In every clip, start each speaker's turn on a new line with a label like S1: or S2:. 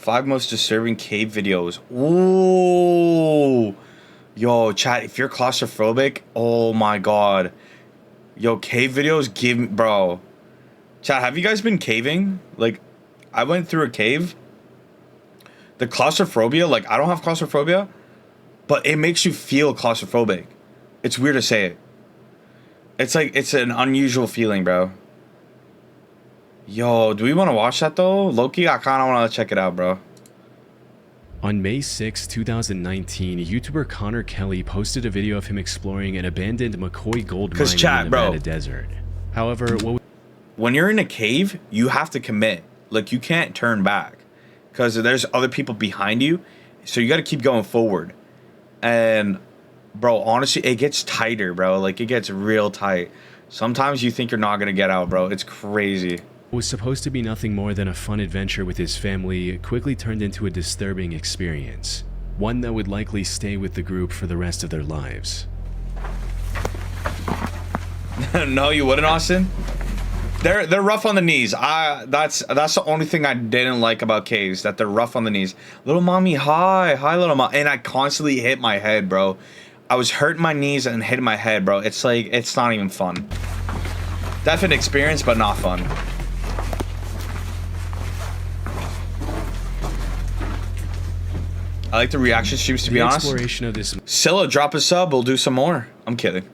S1: 5 most disturbing cave videos. Ooh. Yo, chat, if you're claustrophobic, oh my god. Yo, cave videos give me, bro. Chat, have you guys been caving? Like, I went through a cave. The claustrophobia, like, I don't have claustrophobia, but it makes you feel claustrophobic. It's weird to say it. It's like, it's an unusual feeling, bro. Yo, do we want to watch that though? Loki, I kind of want to check it out, bro.
S2: On May 6, 2019, YouTuber Connor Kelly posted a video of him exploring an abandoned McCoy gold mine in the Nevada desert. However,
S1: when you're in a cave, you have to commit. Like, you can't turn back because there's other people behind you, so you got to keep going forward. And bro, honestly, it gets tighter, bro. Like, it gets real tight. Sometimes you think you're not gonna get out, bro. It's crazy.
S2: Was supposed to be nothing more than a fun adventure with his family quickly turned into a disturbing experience, one that would likely stay with the group for the rest of their lives.
S1: No, you wouldn't, Austin. They're rough on the knees. That's the only thing I didn't like about caves, that they're rough on the knees. Little mommy, hi little mom, and I constantly hit my head, bro. I was hurting my knees and hitting my head, bro. It's like, it's not even fun. Definite experience, but not fun. I like the reaction streams, to be honest.
S2: Exploration of this.
S1: Scylla, drop a sub. We'll do some more. I'm kidding.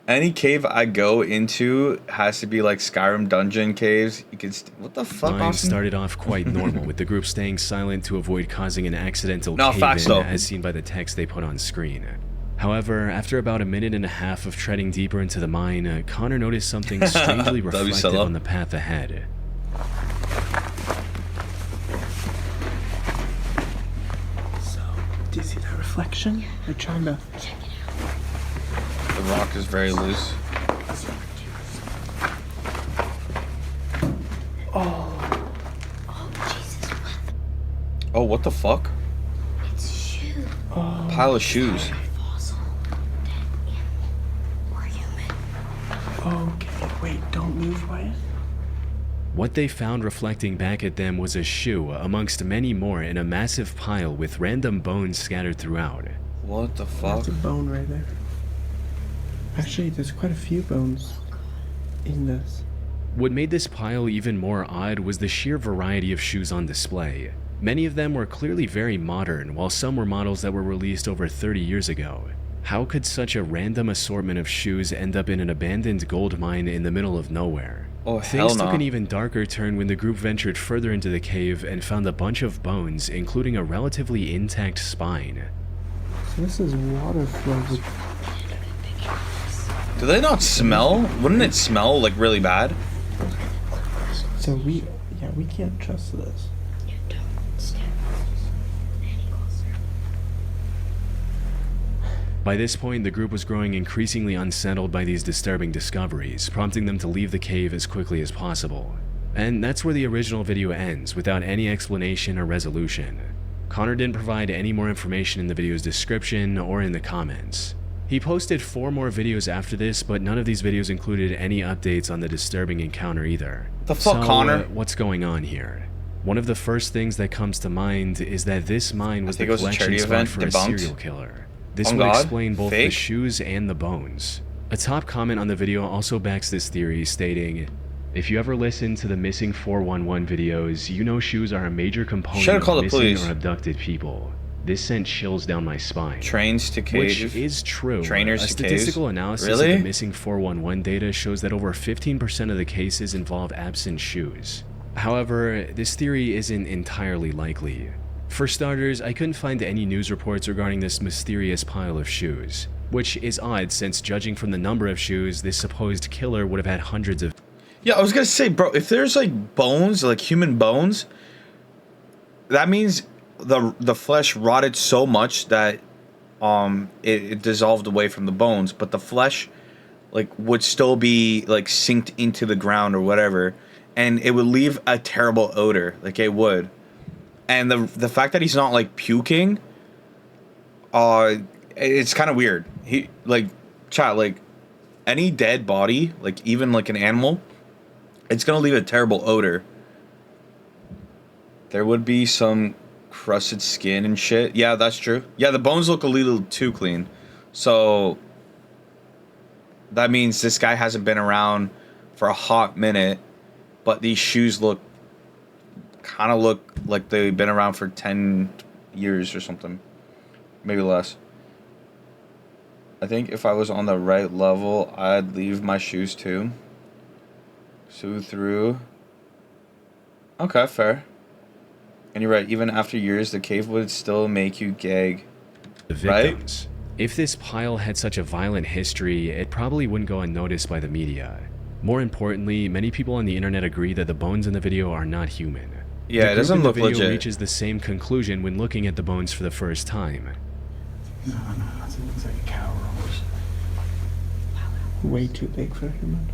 S1: Any cave I go into has to be like Skyrim dungeon caves. You can. What the fuck?
S2: Mine started off quite normal, with the group staying silent to avoid causing an accidental cave-in, as seen by the text they put on screen. However, after about a minute and a half of treading deeper into the mine, Connor noticed something strangely reflective on the path ahead.
S3: Do you see that reflection? They're trying to...
S4: Check it out.
S1: The rock is very loose.
S4: Oh. Oh, Jesus, what?
S1: Oh, what the fuck?
S4: It's a shoe.
S3: Oh.
S1: Pile of shoes.
S4: Fossil. Dead animal. Or human.
S3: Okay, wait, don't move, Wyatt.
S2: What they found reflecting back at them was a shoe, amongst many more, in a massive pile with random bones scattered throughout.
S1: What the fuck?
S3: That's a bone right there. Actually, there's quite a few bones in this.
S2: What made this pile even more odd was the sheer variety of shoes on display. Many of them were clearly very modern, while some were models that were released over 30 years ago. How could such a random assortment of shoes end up in an abandoned gold mine in the middle of nowhere?
S1: Oh,
S2: Things took an even darker turn when the group ventured further into the cave and found a bunch of bones, including a relatively intact spine.
S3: So this is water flow.
S1: Do they not smell? Wouldn't it smell like really bad?
S3: So we can't trust this.
S4: You don't step any closer.
S2: By this point, the group was growing increasingly unsettled by these disturbing discoveries, prompting them to leave the cave as quickly as possible. And that's where the original video ends, without any explanation or resolution. Connor didn't provide any more information in the video's description or in the comments. He posted 4 more videos after this, but none of these videos included any updates on the disturbing encounter either.
S1: The fuck,
S2: so,
S1: Connor?
S2: What's going on here? One of the first things that comes to mind is that this mine was the collection spot for a serial killer. This would explain both the shoes and the bones. A top comment on the video also backs this theory, stating, "If you ever listen to the Missing 411 videos, you know shoes are a major component of missing or abducted people. This sent chills down my spine."
S1: Trains to caves.
S2: Which is true.
S1: Trainers
S2: to caves. A statistical analysis of the Missing 411 data shows that over 15% of the cases involve absent shoes. However, this theory isn't entirely likely. For starters, I couldn't find any news reports regarding this mysterious pile of shoes, which is odd since, judging from the number of shoes, this supposed killer would have had hundreds of...
S1: Yeah, I was gonna say, bro, if there's like bones, like human bones, that means the flesh rotted so much that it dissolved away from the bones, but the flesh like would still be like sinked into the ground or whatever, and it would leave a terrible odor, like it would. And the fact that he's not like puking, it's kind of weird. He like, chat, like any dead body, like even like an animal, it's gonna leave a terrible odor. there would be some crusted skin and shit. Yeah, that's true. Yeah, the bones look a little too clean. So that means this guy hasn't been around for a hot minute, but these shoes kind of look like they've been around for 10 years or something. Maybe less. I think if I was on the right level, I'd leave my shoes too. Soothe through. Okay, fair. And you're right, even after years, the cave would still make you gag.
S2: The victims. Right? If this pile had such a violent history, it probably wouldn't go unnoticed by the media. More importantly, many people on the internet agree that the bones in the video are not human.
S1: Yeah, it doesn't look legit. The video
S2: reaches the same conclusion when looking at the bones for the first time.
S3: No, it looks like a cow or a horse. Way too big for a human.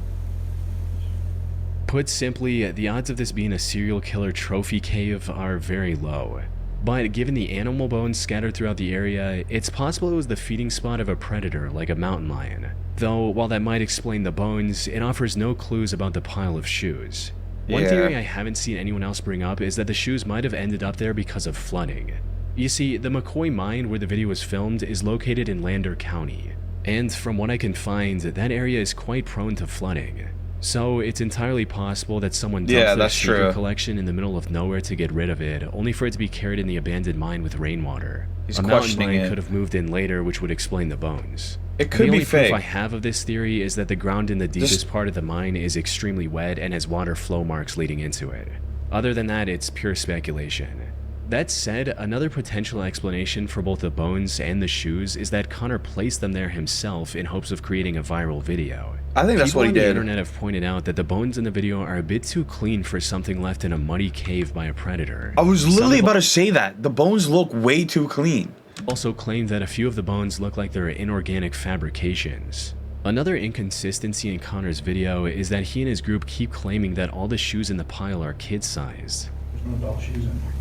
S2: Put simply, the odds of this being a serial killer trophy cave are very low. But given the animal bones scattered throughout the area, it's possible it was the feeding spot of a predator like a mountain lion. Though, while that might explain the bones, it offers no clues about the pile of shoes. One theory I haven't seen anyone else bring up is that the shoes might have ended up there because of flooding. You see, the McCoy mine where the video was filmed is located in Lander County, and from what I can find, that area is quite prone to flooding. So it's entirely possible that someone dumped their secret collection in the middle of nowhere to get rid of it, only for it to be carried in the abandoned mine with rainwater.
S1: He's
S2: a mountain lion could have moved in later, which would explain the bones.
S1: It could be fake.
S2: The only proof I have of this theory is that the ground in the deepest part of the mine is extremely wet and has water flow marks leading into it. Other than that, it's pure speculation. That said, another potential explanation for both the bones and the shoes is that Connor placed them there himself in hopes of creating a viral video.
S1: I think that's what he did.
S2: People on the internet have pointed out that the bones in the video are a bit too clean for something left in a muddy cave by a predator.
S1: I was literally about to say that. The bones look way too clean.
S2: Also claimed that a few of the bones look like they're inorganic fabrications. Another inconsistency in Connor's video is that he and his group keep claiming that all the shoes in the pile are kid-sized.
S3: There's no adult shoes in there.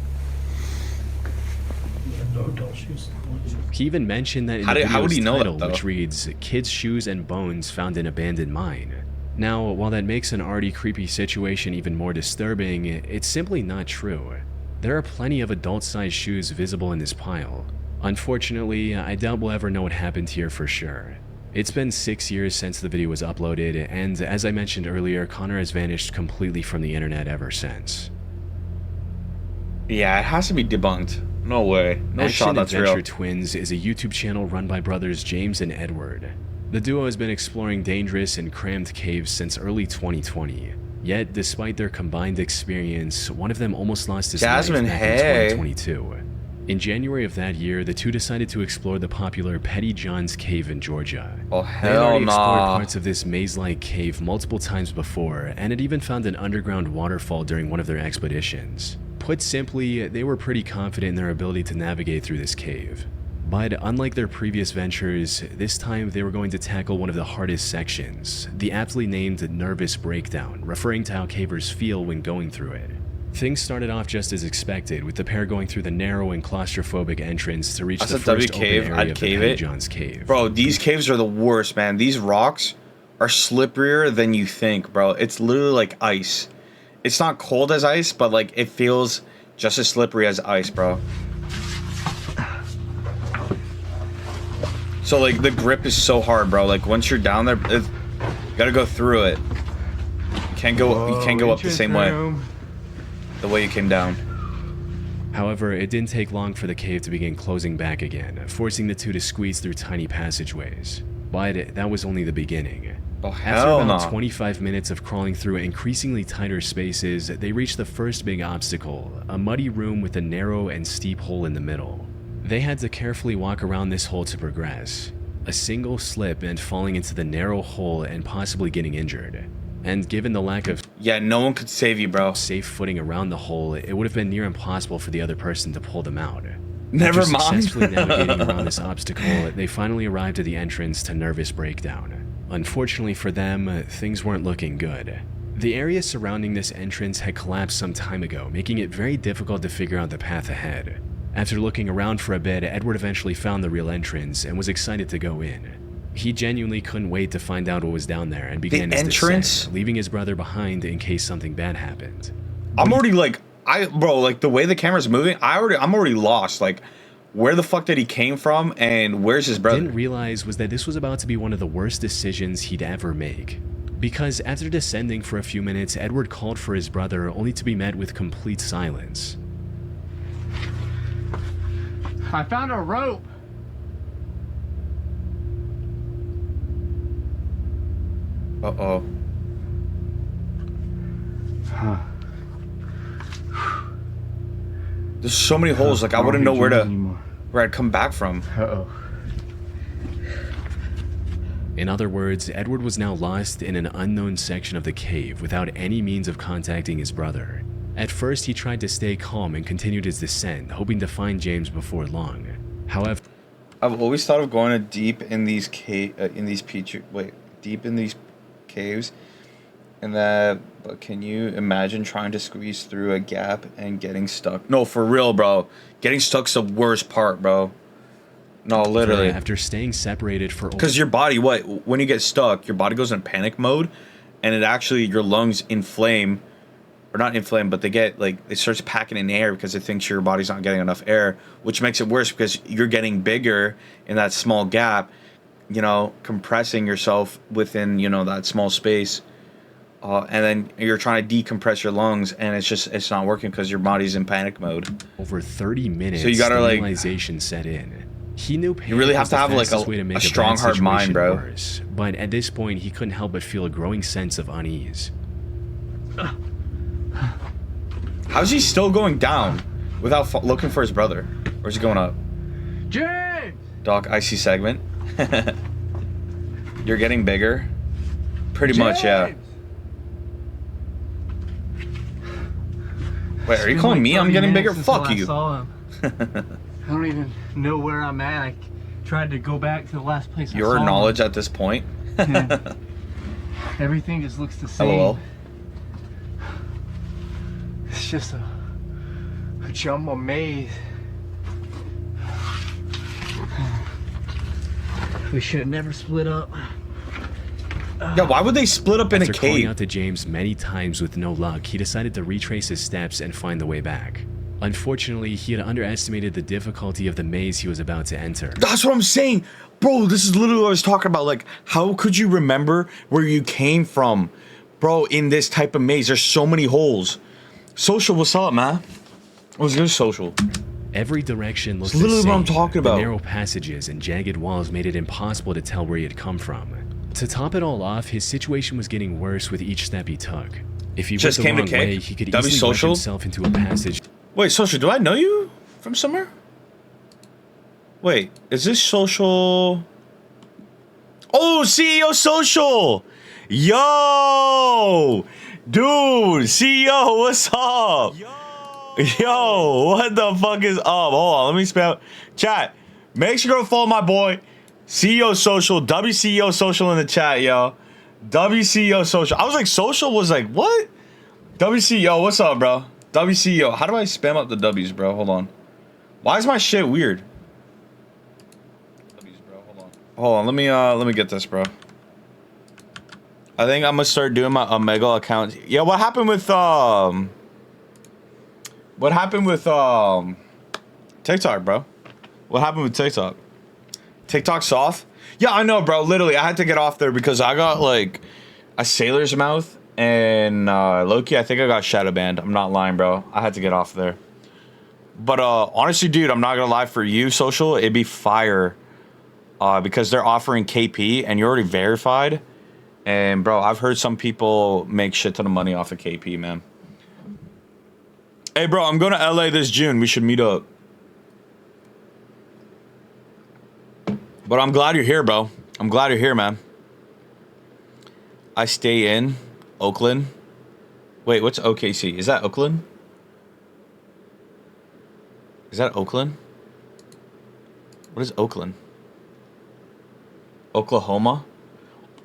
S3: No adult shoes.
S2: He even mentioned that in the video's title, which reads, "Kids' Shoes and Bones Found in Abandoned Mine." Now, while that makes an already creepy situation even more disturbing, it's simply not true. There are plenty of adult-sized shoes visible in this pile. Unfortunately, I doubt we'll ever know what happened here for sure. It's been 6 years since the video was uploaded, and as I mentioned earlier, Connor has vanished completely from the internet ever since.
S1: Yeah, it has to be debunked. No way. No shot that's real.
S2: Adventure Twins is a YouTube channel run by brothers James and Edward. The duo has been exploring dangerous and crammed caves since early 2020. Yet, despite their combined experience, one of them almost lost his life back in 2022. In January of that year, the two decided to explore the popular Petty John's Cave in Georgia.
S1: Oh,
S2: they had already explored parts of this maze-like cave multiple times before, and had even found an underground waterfall during one of their expeditions. Put simply, they were pretty confident in their ability to navigate through this cave. But unlike their previous ventures, this time they were going to tackle one of the hardest sections, the aptly named Nervous Breakdown, referring to how cavers feel when going through it. Things started off just as expected, with the pair going through the narrow and claustrophobic entrance to reach the first open area of the Petty John's Cave.
S1: Bro, these caves are the worst, man. These rocks are slipperier than you think, bro. It's literally like ice. It's not cold as ice, but like it feels just as slippery as ice, bro. So like the grip is so hard, bro. Like once you're down there, you gotta go through it. You can't go up the same way. The way you came down.
S2: However, it didn't take long for the cave to begin closing back again, forcing the two to squeeze through tiny passageways. But that was only the beginning. After about 25 minutes of crawling through increasingly tighter spaces, they reached the first big obstacle, a muddy room with a narrow and steep hole in the middle. They had to carefully walk around this hole to progress. A single slip and falling into the narrow hole and possibly getting injured. And given the lack of
S1: no one could save you, bro.
S2: Safe footing around the hole, it would have been near impossible for the other person to pull them out.
S1: Never mind.
S2: After successfully navigating around this obstacle, they finally arrived at the entrance to Nervous Breakdown. Unfortunately for them, things weren't looking good. The area surrounding this entrance had collapsed some time ago, making it very difficult to figure out the path ahead. After looking around for a bit, Edward eventually found the real entrance and was excited to go in. He genuinely couldn't wait to find out what was down there and began his descent, leaving his brother behind in case something bad happened.
S1: I'm already like bro, like the way the camera's moving, I'm already lost. Like, where the fuck did he came from, and where's his brother?
S2: Didn't realize was that this was about to be one of the worst decisions he'd ever make. Because after descending for a few minutes, Edward called for his brother, only to be met with complete silence.
S3: I found a rope.
S1: Uh-oh.
S3: Huh.
S1: There's so many holes. Like, I wouldn't know where I'd come back from.
S3: Uh-oh.
S2: In other words, Edward was now lost in an unknown section of the cave without any means of contacting his brother. At first, he tried to stay calm and continued his descent, hoping to find James before long. However,
S1: I've always thought of going deep in these caves, and but can you imagine trying to squeeze through a gap and getting stuck? No, for real, bro. Getting stuck's the worst part, bro. No, literally.
S2: After staying separated for
S1: because your body, when you get stuck, your body goes in panic mode, and it actually your lungs inflame, or not inflame, but it starts packing in air because it thinks your body's not getting enough air, which makes it worse because you're getting bigger in that small gap, you know, compressing yourself within, you know, that small space. And then you're trying to decompress your lungs, and it's not working because your body's in panic mode.
S2: Over 30 minutes,
S1: so you gotta
S2: realization set in. He knew
S1: you really have to have like a strong hard mind, bro.
S2: Worse, but at this point, he couldn't help but feel a growing sense of unease.
S1: How's he still going down without looking for his brother? Where's he going up?
S3: James!
S1: Doc, icy segment. You're getting bigger. Pretty much, yeah. Wait, are you calling me I'm getting bigger? Fuck you.
S3: I don't even know where I'm at. I tried to go back to the last place I saw
S1: Your knowledge
S3: him.
S1: at this point?
S3: Everything just looks the same.
S1: LOL.
S3: It's just a jumbo maze. We should have never split up.
S1: Yeah, why would they split up in a
S2: After calling
S1: cave?
S2: out to James many times with no luck, he decided to retrace his steps and find the way back. Unfortunately, he had underestimated the difficulty of the maze he was about to enter.
S1: That's what I'm saying. Bro, this is literally what I was talking about. Like, how could you remember where you came from? Bro, in this type of maze, there's so many holes. Social, what's up, man? What's good, Social?
S2: Every direction looked
S1: It's literally
S2: the same.
S1: what I'm talking about.
S2: The narrow passages and jagged walls made it impossible to tell where he had come from. To top it all off, his situation was getting worse with each step he took. If he went the wrong way, he could easily rush himself into a passage.
S1: Wait, Social, do I know you from somewhere? Wait, is this Social? Oh, CEO Social! Yo! Dude, CEO, what's up? Yo, what the fuck is up? Hold on, let me spell. Chat, make sure to go follow my boy, CEO Social, WCEO Social in the chat, yo. WCEO Social. I was like, Social was like, what? WCEO, what's up, bro? WCEO. How do I spam up the W's, bro? Hold on. Why is my shit weird? W's, bro. Hold on. Let me get this, bro. I think I'm gonna start doing my Omega account. Yeah, what happened with TikTok, bro? What happened with TikTok? TikTok's off? Yeah, I know, bro. Literally, I had to get off there because I got like a sailor's mouth. And Loki, I think I got shadow banned. I'm not lying, bro. I had to get off there. But honestly, dude, I'm not gonna lie, for you, Social, it'd be fire. Because they're offering KP and you're already verified. And bro, I've heard some people make shit ton of money off of KP, man. Hey bro, I'm going to LA this June. We should meet up. But I'm glad you're here, bro. I'm glad you're here, man. I stay in Oakland. Wait, what's OKC? Is that Oakland? Is that Oakland? What is Oakland? Oklahoma?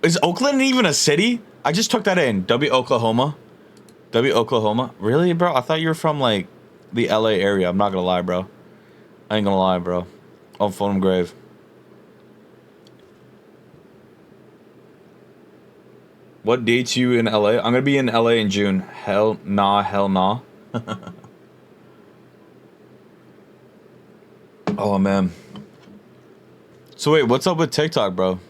S1: Is Oakland even a city? I just took that in. Oklahoma. Oklahoma. Really, bro? I thought you were from like the LA area. I'm not gonna lie, bro. I ain't gonna lie, bro. Oh, Fulham Grave. What dates you in LA? I'm gonna be in LA in June. Hell nah, hell nah. Oh man. So wait, what's up with TikTok, bro?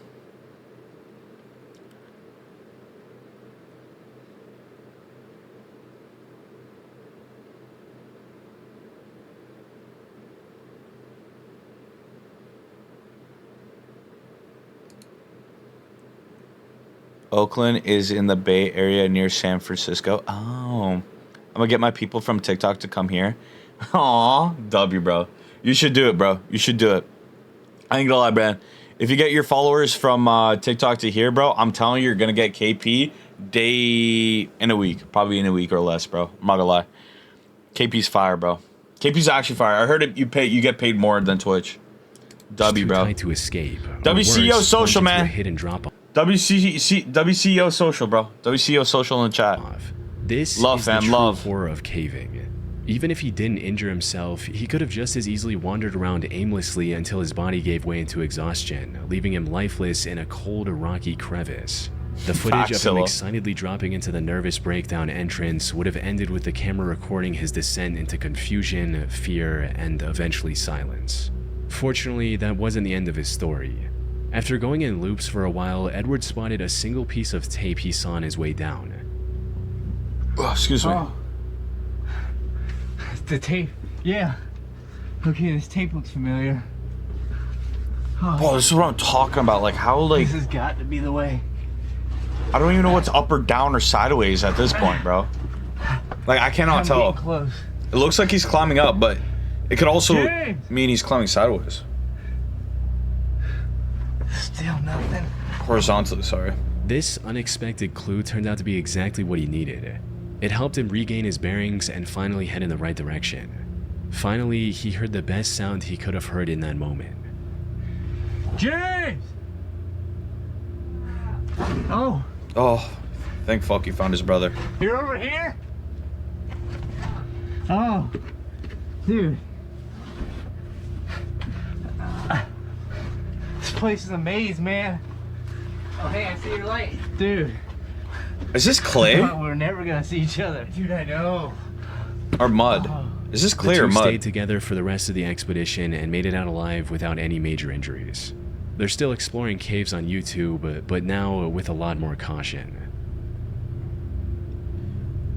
S1: Oakland is in the Bay Area near San Francisco. Oh, I'm gonna get my people from TikTok to come here. Aw, W, bro. You should do it, bro. You should do it. I ain't gonna lie, man. If you get your followers from TikTok to here, bro, I'm telling you, you're gonna get KP day in a week, probably in a week or less, bro. I'm not gonna lie. KP's fire, bro. KP's actually fire. I heard it. You get paid more than Twitch. W, bro.
S2: Trying to escape.
S1: WCO social, man.
S2: Hit and drop off.
S1: WCO social, bro. WCO social in the chat.
S2: This
S1: love,
S2: is
S1: fam,
S2: the true
S1: love.
S2: horror of caving. Even if he didn't injure himself, he could have just as easily wandered around aimlessly until his body gave way into exhaustion, leaving him lifeless in a cold, rocky crevice. The footage of him excitedly dropping into the nervous breakdown entrance would have ended with the camera recording his descent into confusion, fear, and eventually silence. Fortunately, that wasn't the end of his story. After going in loops for a while, Edward spotted a single piece of tape he saw on his way down.
S1: Oh, excuse me.
S3: Oh. The tape. Yeah. Okay, this tape looks familiar.
S1: Oh, this is what I'm talking about. Like, how, like...
S3: This has got to be the way.
S1: I don't even know what's up or down or sideways at this point, bro. Like, I cannot tell.
S3: Close.
S1: It looks like he's climbing up, but it could also
S3: James!
S1: mean he's climbing sideways.
S3: Still nothing.
S1: Horizontally, sorry.
S2: This unexpected clue turned out to be exactly what he needed. It helped him regain his bearings and finally head in the right direction. Finally, he heard the best sound he could have heard in that moment.
S3: James! Oh,
S1: Oh, thank fuck he found his brother.
S3: you're over here? Oh, dude. This place is a maze, man.
S5: Oh, hey, I see your light.
S3: Dude.
S1: Is this clay
S3: We're never gonna see each other. Dude, I know.
S1: or mud? Is this clay
S2: The
S1: or
S2: two
S1: mud?
S2: stayed together for the rest of the expedition and made it out alive without any major injuries. They're still exploring caves on YouTube, but now with a lot more caution.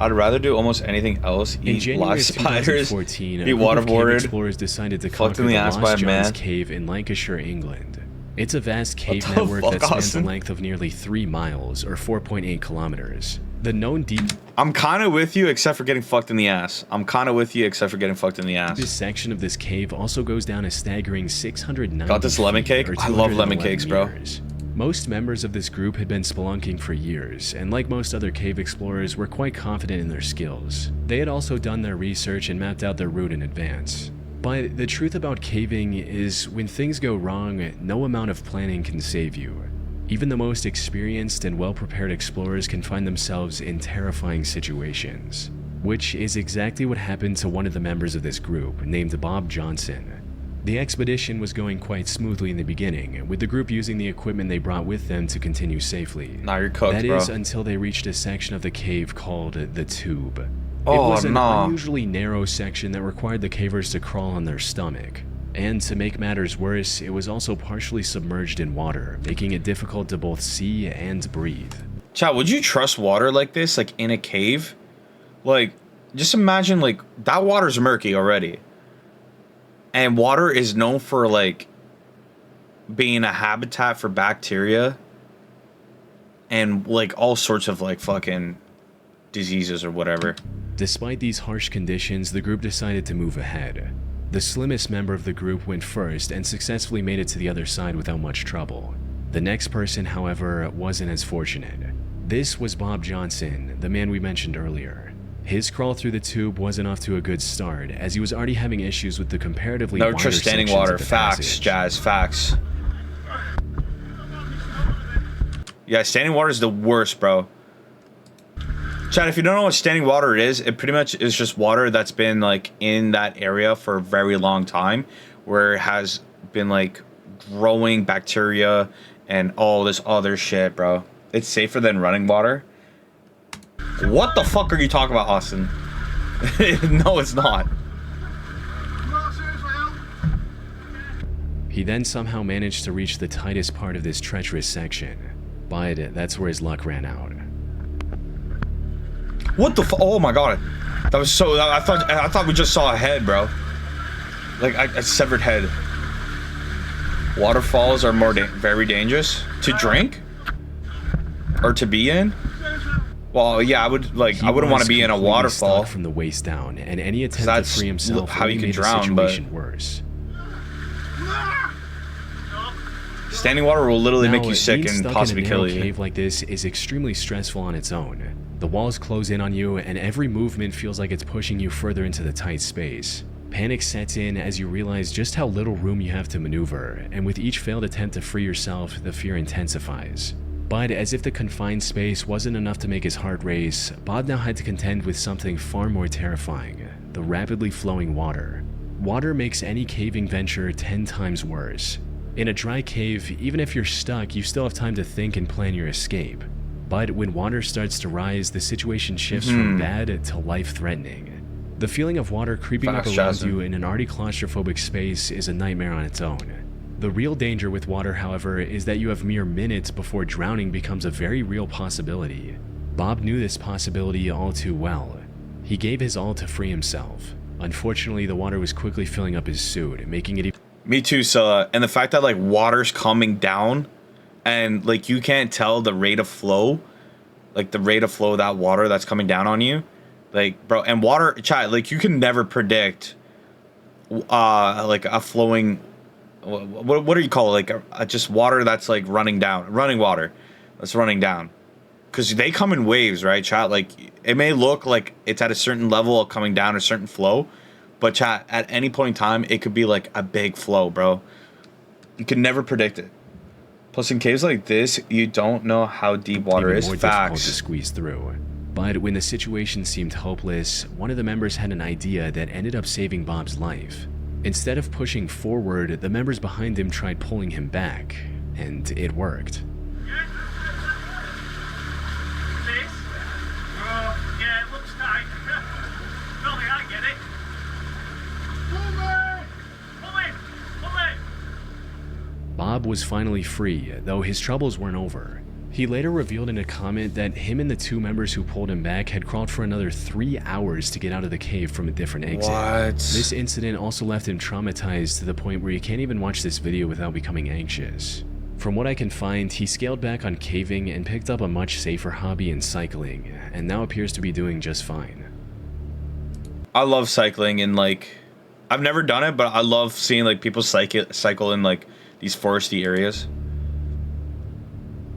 S1: I'd rather do almost anything else.
S2: In
S1: Eat
S2: January
S1: live
S2: of
S1: spiders,
S2: 2014,
S1: be
S2: a group of cave
S1: waterboarded.
S2: explorers decided to
S1: fucked
S2: conquer
S1: in the
S2: the
S1: ass by
S2: Lost
S1: a
S2: John's
S1: man.
S2: Cave in Lancashire, England. It's a vast cave
S1: the
S2: network
S1: fuck,
S2: that spans
S1: Austin?
S2: the length of nearly 3 miles, or 4.8 kilometers. The known deepest
S1: I'm kind of with you, except for getting fucked in the ass. I'm kind of with you, except for getting fucked in the ass.
S2: section of this cave also goes down a staggering 690
S1: Got this lemon
S2: feet,
S1: cake?
S2: or
S1: I love lemon
S2: 211
S1: cakes, bro.
S2: meters. Most members of this group had been spelunking for years, and like most other cave explorers, were quite confident in their skills. They had also done their research and mapped out their route in advance. But the truth about caving is, when things go wrong, no amount of planning can save you. Even the most experienced and well-prepared explorers can find themselves in terrifying situations, which is exactly what happened to one of the members of this group, named Bob Johnson. The expedition was going quite smoothly in the beginning, with the group using the equipment they brought with them to continue safely.
S1: Nah, you're cooked,
S2: That
S1: bro.
S2: is until they reached a section of the cave called the Tube. It
S1: Oh,
S2: was an
S1: nah.
S2: unusually narrow section that required the cavers to crawl on their stomach. And to make matters worse, it was also partially submerged in water, making it difficult to both see and breathe.
S1: Chat, would you trust water like this, like in a cave? Like, just imagine, like, that water's murky already. And water is known for, like, being a habitat for bacteria. And, like, all sorts of, like, fucking diseases or whatever.
S2: Despite these harsh conditions, the group decided to move ahead. The slimmest member of the group went first and successfully made it to the other side without much trouble. The next person, however, wasn't as fortunate. This was Bob Johnson, the man we mentioned earlier. His crawl through the tube wasn't off to a good start, as he was already having issues with the comparatively
S1: No
S2: wider
S1: trust standing
S2: sections
S1: water.
S2: of the
S1: Facts,
S2: passage.
S1: Jazz, facts. Yeah, standing water is the worst, bro. Chad, if you don't know what standing water is, it pretty much is just water that's been, like, in that area for a very long time, where it has been, like, growing bacteria and all this other shit, bro. It's safer than running water. What the fuck are you talking about, Austin? No, it's not.
S2: He then somehow managed to reach the tightest part of this treacherous section, but that's where his luck ran out.
S1: What the oh my god. That was so, I thought we just saw a head, bro. Like a severed head. Waterfalls are very dangerous to drink or to be in. Well, yeah, I would I wouldn't want to be in a waterfall
S2: from the waist down, and any attempt to free himself
S1: how you can
S2: made
S1: drown,
S2: the situation worse.
S1: Standing water will literally make you sick
S2: being
S1: and
S2: stuck
S1: possibly
S2: in a
S1: kill
S2: narrow
S1: you.
S2: cave like this is extremely stressful on its own. The walls close in on you, and every movement feels like it's pushing you further into the tight space. Panic sets in as you realize just how little room you have to maneuver, and with each failed attempt to free yourself, the fear intensifies. But as if the confined space wasn't enough to make his heart race, Bob now had to contend with something far more terrifying: the rapidly flowing water. Water makes any caving venture 10 times worse. In a dry cave, even if you're stuck, you still have time to think and plan your escape. But when water starts to rise, the situation shifts from bad to life-threatening. The feeling of water creeping up around you in an already claustrophobic space is a nightmare on its own. The real danger with water, however, is that you have mere minutes before drowning becomes a very real possibility. Bob knew this possibility all too well. He gave his all to free himself. Unfortunately, the water was quickly filling up his suit, making it...
S1: Me too, Scylla. And the fact that like water's coming down and like you can't tell the rate of flow, like the rate of flow of that water that's coming down on you. Like, bro, and water, chat, like you can never predict like a flowing, what do you call it? Like just water that's like running water that's running down. Because they come in waves, right, chat? Like it may look like it's at a certain level of coming down, a certain flow, but chat, at any point in time, it could be like a big flow, bro. You can never predict it. Plus, in caves like this, you don't know how deep water is.
S2: More difficult to squeeze through. But when the situation seemed hopeless, one of the members had an idea that ended up saving Bob's life. Instead of pushing forward, the members behind him tried pulling him back, and it worked. Bob was finally free, though his troubles weren't over. He later revealed in a comment that him and the two members who pulled him back had crawled for another 3 hours to get out of the cave from a different exit.
S1: What?
S2: This incident also left him traumatized to the point where he can't even watch this video without becoming anxious. From what I can find, he scaled back on caving and picked up a much safer hobby in cycling, and now appears to be doing just fine.
S1: I love cycling, and like, I've never done it, but I love seeing like people cycle in like these foresty areas.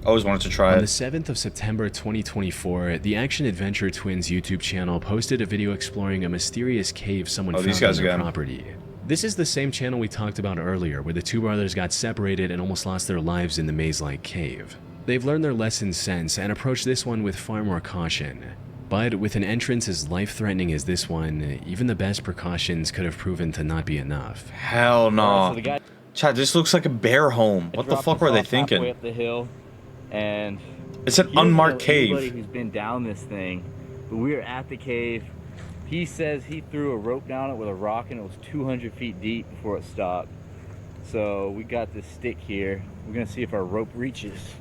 S1: I always wanted to try it.
S2: On the 7th of September 2024, the Action Adventure Twins YouTube channel posted a video exploring a mysterious cave someone found on their property. This is the same channel we talked about earlier, where the two brothers got separated and almost lost their lives in the maze-like cave. They've learned their lessons since and approached this one with far more caution. But with an entrance as life-threatening as this one, even the best precautions could have proven to not be enough.
S1: Hell no. Chad, this looks like a bear home. What the fuck were they thinking?
S6: Up the hill, and
S1: it's an unmarked cave.
S6: Anybody who's been down this thing, but we were at the cave. He says he threw a rope down it with a rock and it was 200 feet deep before it stopped. So we got this stick here. We're gonna see if our rope reaches.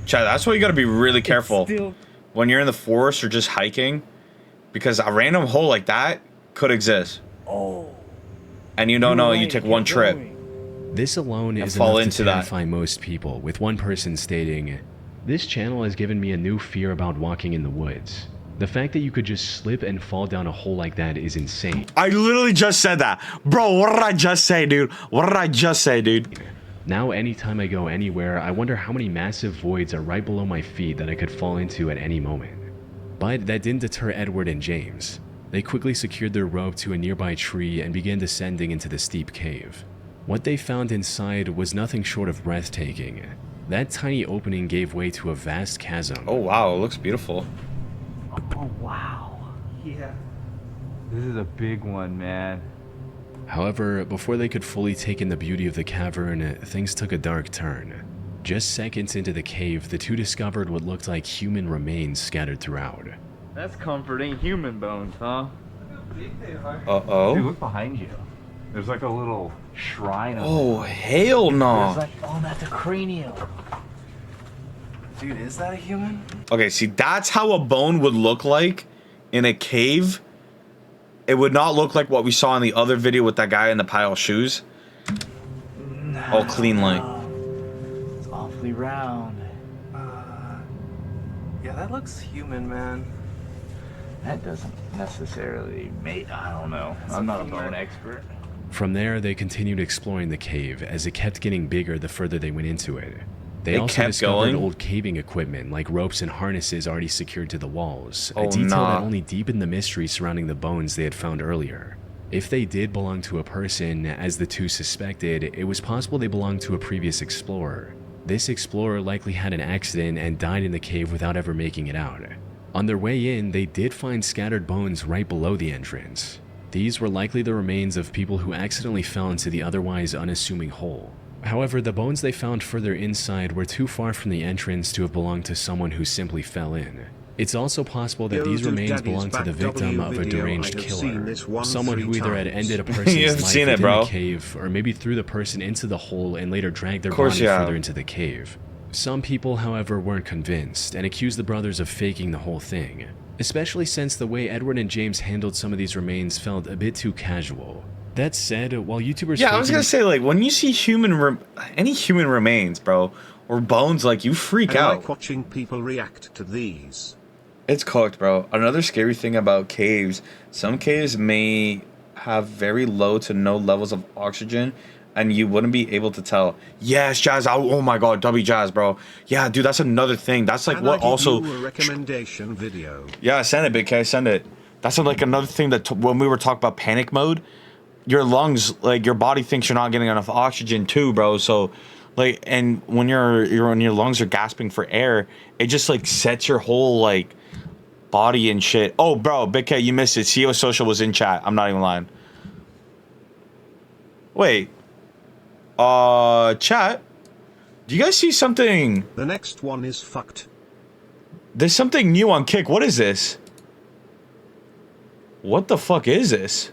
S1: Chad, that's why you gotta be really careful when you're in the forest or just hiking, because a random hole like that could exist.
S6: Oh.
S1: And you don't know, you take one trip.
S2: This alone is enough to terrify most people, with one person stating, "This channel has given me a new fear about walking in the woods. The fact that you could just slip and fall down a hole like that is insane."
S1: I literally just said that. Bro, what did I just say, dude? What did I just say, dude?
S2: Now anytime I go anywhere, I wonder how many massive voids are right below my feet that I could fall into at any moment. But that didn't deter Edward and James. They quickly secured their rope to a nearby tree and began descending into the steep cave. What they found inside was nothing short of breathtaking. That tiny opening gave way to a vast chasm.
S1: Oh wow, it looks beautiful.
S6: Oh wow.
S3: Yeah.
S6: This is a big one, man.
S2: However, before they could fully take in the beauty of the cavern, things took a dark turn. Just seconds into the cave, the two discovered what looked like human remains scattered throughout.
S6: That's comforting. Human bones, huh?
S1: Uh-oh.
S6: Dude, look behind you. There's like a little shrine.
S1: Oh, hell no.
S6: There's like, oh, that's a cranium. Dude, is that a human?
S1: Okay, see, that's how a bone would look like in a cave. It would not look like what we saw in the other video with that guy in the pile of shoes. All clean like.
S6: It's awfully round.
S3: Yeah, that looks human, man.
S6: That doesn't necessarily make, I don't know. I'm not a bone expert.
S2: From there, they continued exploring the cave as it kept getting bigger the further they went into it. They also
S1: kept
S2: discovered
S1: going?
S2: old caving equipment like ropes and harnesses already secured to the walls, a
S1: Oh,
S2: detail
S1: nah.
S2: that only deepened the mystery surrounding the bones they had found earlier. If they did belong to a person, as the two suspected, it was possible they belonged to a previous explorer. This explorer likely had an accident and died in the cave without ever making it out. On their way in, they did find scattered bones right below the entrance. These were likely the remains of people who accidentally fell into the otherwise unassuming hole. However, the bones they found further inside were too far from the entrance to have belonged to someone who simply fell in. It's also possible that these remains belonged to the victim of a deranged killer, someone who either had ended a person's
S1: You've
S2: life
S1: seen it,
S2: within
S1: bro.
S2: the cave, or maybe threw the person into the hole and later dragged their
S1: Of course
S2: body
S1: you have.
S2: further into the cave. Some people, however, weren't convinced and accused the brothers of faking the whole thing, especially since the way Edward and James handled some of these remains felt a bit too casual. That said, while YouTubers
S1: Yeah, I was
S2: faking
S1: gonna say, like, when you see any human remains, bro, or bones, like, you freak
S7: I
S1: out.
S7: like watching people react to these.
S1: It's cooked, bro. Another scary thing about caves, some caves may have very low to no levels of oxygen, and you wouldn't be able to tell. Yes, Jazz. Oh my God, W Jazz, bro. Yeah, dude, that's another thing. That's like
S7: Can
S1: what
S7: I give
S1: also.
S7: you a recommendation video.
S1: Yeah, send it, Big K. Send it. That's like another thing that when we were talking about panic mode, your lungs, like your body thinks you're not getting enough oxygen too, bro. So, like, and when when your lungs are gasping for air, it just like sets your whole like body and shit. Oh, bro, Big K, you missed it. CEO Social was in chat. I'm not even lying. Wait. Chat. Do you guys see something?
S7: The next one is fucked.
S1: There's something new on Kick. What is this? What the fuck is this?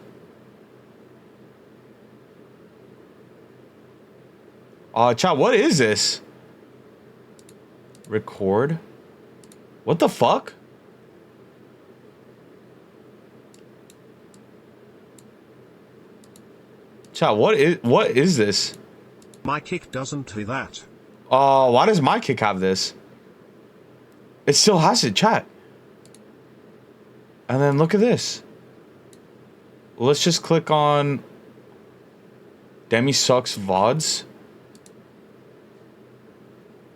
S1: Chat, what is this? Record? What the fuck? Chat, what is this?
S7: My Kick doesn't do that.
S1: Why does my Kick have this? It still has it, chat. And then look at this. Let's just click on Demi Sucks VODs.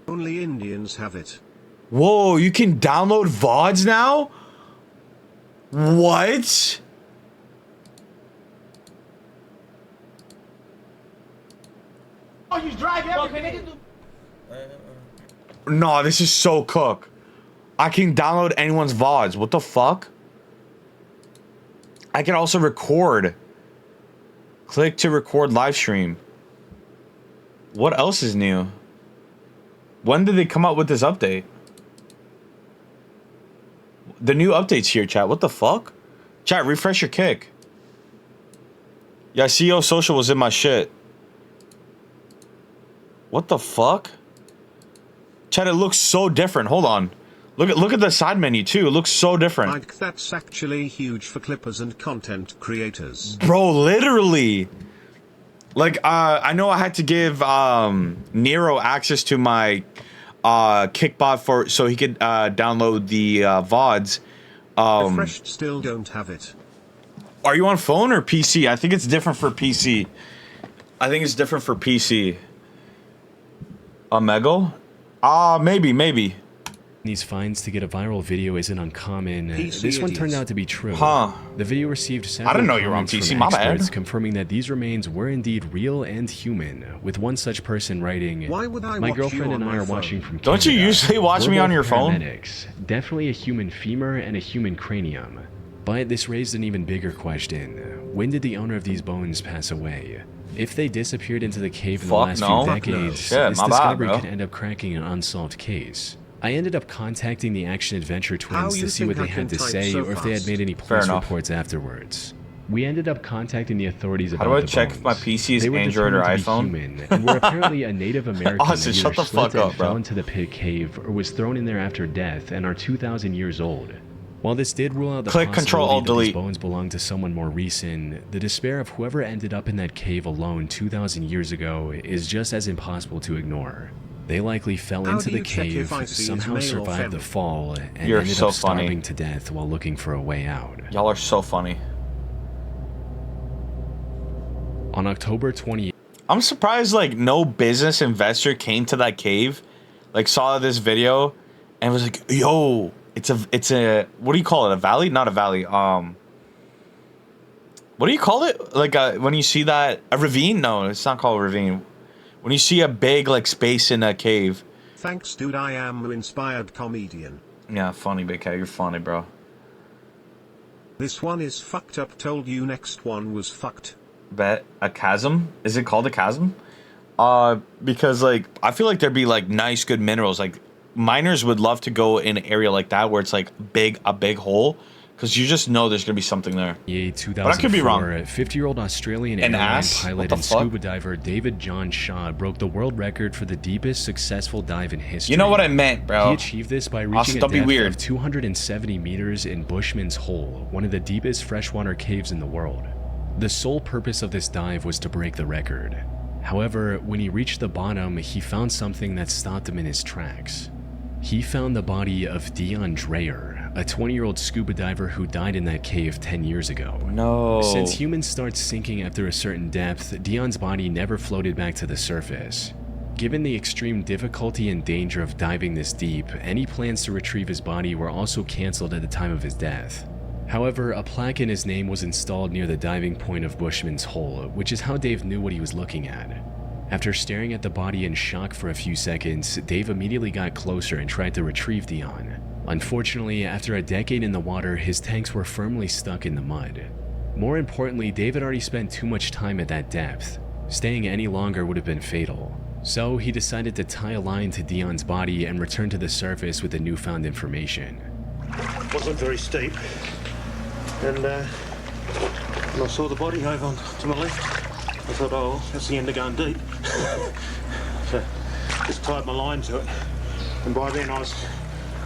S7: Only Indians have it.
S1: Whoa, you can download VODs now? What?
S5: Oh, you drag everything.
S1: No, this is so cook. I can download anyone's VODs. What the fuck? I can also record. Click to record live stream. What else is new? When did they come out with this update? The new update's here, chat. What the fuck? Chat, refresh your Kick. Yeah, CEO Social was in my shit. What the fuck? Chat, it looks so different. Hold on. Look at the side menu too. It looks so different.
S7: Like, that's actually huge for clippers and content creators.
S1: Bro, literally. Like, I know I had to give Nero access to my Kickbot so he could download the VODs.
S7: Refreshed still don't have it.
S1: Are you on phone or PC? I think it's different for PC. I think it's different for PC. Omegle? Maybe.
S2: These finds to get a viral video isn't uncommon.
S7: PC
S2: This one turned
S7: idiots.
S2: out to be true.
S1: Huh.
S2: The video received several
S1: didn't know you were on
S2: comments
S1: PC,
S2: from
S1: my bad.
S2: experts confirming that these remains were indeed real and human, with one such person writing,
S7: Why would I
S2: "My
S7: watch
S2: girlfriend
S7: you
S2: and
S7: on
S2: I
S7: my
S2: are
S7: phone?
S2: watching from
S1: Don't you
S2: Canada.
S1: usually watch
S2: We're
S1: me on
S2: both
S1: your phone?"
S2: paramedics. Definitely a human femur and a human cranium. But this raised an even bigger question. When did the owner of these bones pass away? If they disappeared into the cave in the
S1: Fuck
S2: last
S1: no.
S2: few
S1: Fuck no.
S2: decades,
S1: Shit,
S2: this
S1: my bad,
S2: discovery
S1: bro.
S2: could end up cracking an unsolved case. I ended up contacting the Action Adventure twins
S7: you
S2: to see what
S7: think
S2: they
S7: I
S2: had
S7: can
S2: to
S7: type
S2: say
S7: so
S2: or if they had
S7: fast?
S2: made any
S1: Fair
S2: police
S1: enough.
S2: reports afterwards. We ended up contacting the authorities
S1: How
S2: about
S1: do I
S2: the
S1: check
S2: bones.
S1: if my PC is
S2: They were
S1: Android or
S2: determined to be
S1: iPhone?
S2: human and were apparently a Native American
S1: Austin,
S2: that
S1: shut
S2: either
S1: the fuck
S2: slipped and
S1: up, bro.
S2: fell into the pit cave or was thrown in there after death and are 2,000 years old. While this did rule out the
S1: Click Control,
S2: possibility
S1: Alt,
S2: that these
S1: Delete.
S2: bones belonged to someone more recent, the despair of whoever ended up in that cave alone 2,000 years ago is just as impossible to ignore. They likely fell
S7: How
S2: into
S7: do
S2: the
S7: you check
S2: cave,
S7: if I see
S2: somehow
S7: it's male or
S2: survived the
S7: female?
S2: fall, and
S1: You're
S2: ended
S1: so
S2: up starving
S1: funny.
S2: to death while looking for a way out.
S1: Y'all are so funny.
S2: On October 28th,
S1: I'm surprised like no business investor came to that cave, like saw this video, and was like, "Yo, it's a what do you call it? A valley? Not a valley. What do you call it? Like when you see that a ravine? No, it's not called a ravine. When you see a big like space in a cave."
S7: Thanks, dude. I am an inspired comedian.
S1: Yeah, funny, Big Cat. You're funny, bro.
S7: This one is fucked up. Told you next one was fucked.
S1: Bet a chasm? Is it called a chasm? Because like I feel like there'd be like nice, good minerals. Like miners would love to go in an area like that where it's like a big hole, because you just know there's gonna be something there.
S2: 2004,
S1: But I could be wrong.
S2: 50-year-old Australian
S1: An
S2: airline
S1: ass? What
S2: pilot
S1: the
S2: and
S1: fuck?
S2: scuba diver David John Shaw broke the world record for the deepest successful dive in history.
S1: You know what I meant,
S2: He
S1: bro.
S2: achieved this by reaching
S1: Austin,
S2: a
S1: don't be
S2: depth
S1: weird.
S2: of 270 meters in Bushman's Hole, one of the deepest freshwater caves in the world. The sole purpose of this dive was to break the record. However, when he reached the bottom, he found something that stopped him in his tracks. He found the body of Dion Dreyer, a 20-year-old scuba diver who died in that cave 10 years ago.
S1: No.
S2: Since humans start sinking after a certain depth, Dion's body never floated back to the surface. Given the extreme difficulty and danger of diving this deep, any plans to retrieve his body were also cancelled at the time of his death. However, a plaque in his name was installed near the diving point of Bushman's Hole, which is how Dave knew what he was looking at. After staring at the body in shock for a few seconds, Dave immediately got closer and tried to retrieve Dion. Unfortunately, after a decade in the water, his tanks were firmly stuck in the mud. More importantly, Dave had already spent too much time at that depth. Staying any longer would have been fatal. So he decided to tie a line to Dion's body and return to the surface with the newfound information.
S8: Wasn't very steep, and when I saw the body over to my left, I thought, oh, that's the end of going deep. So just tied my line to it, and by then I was,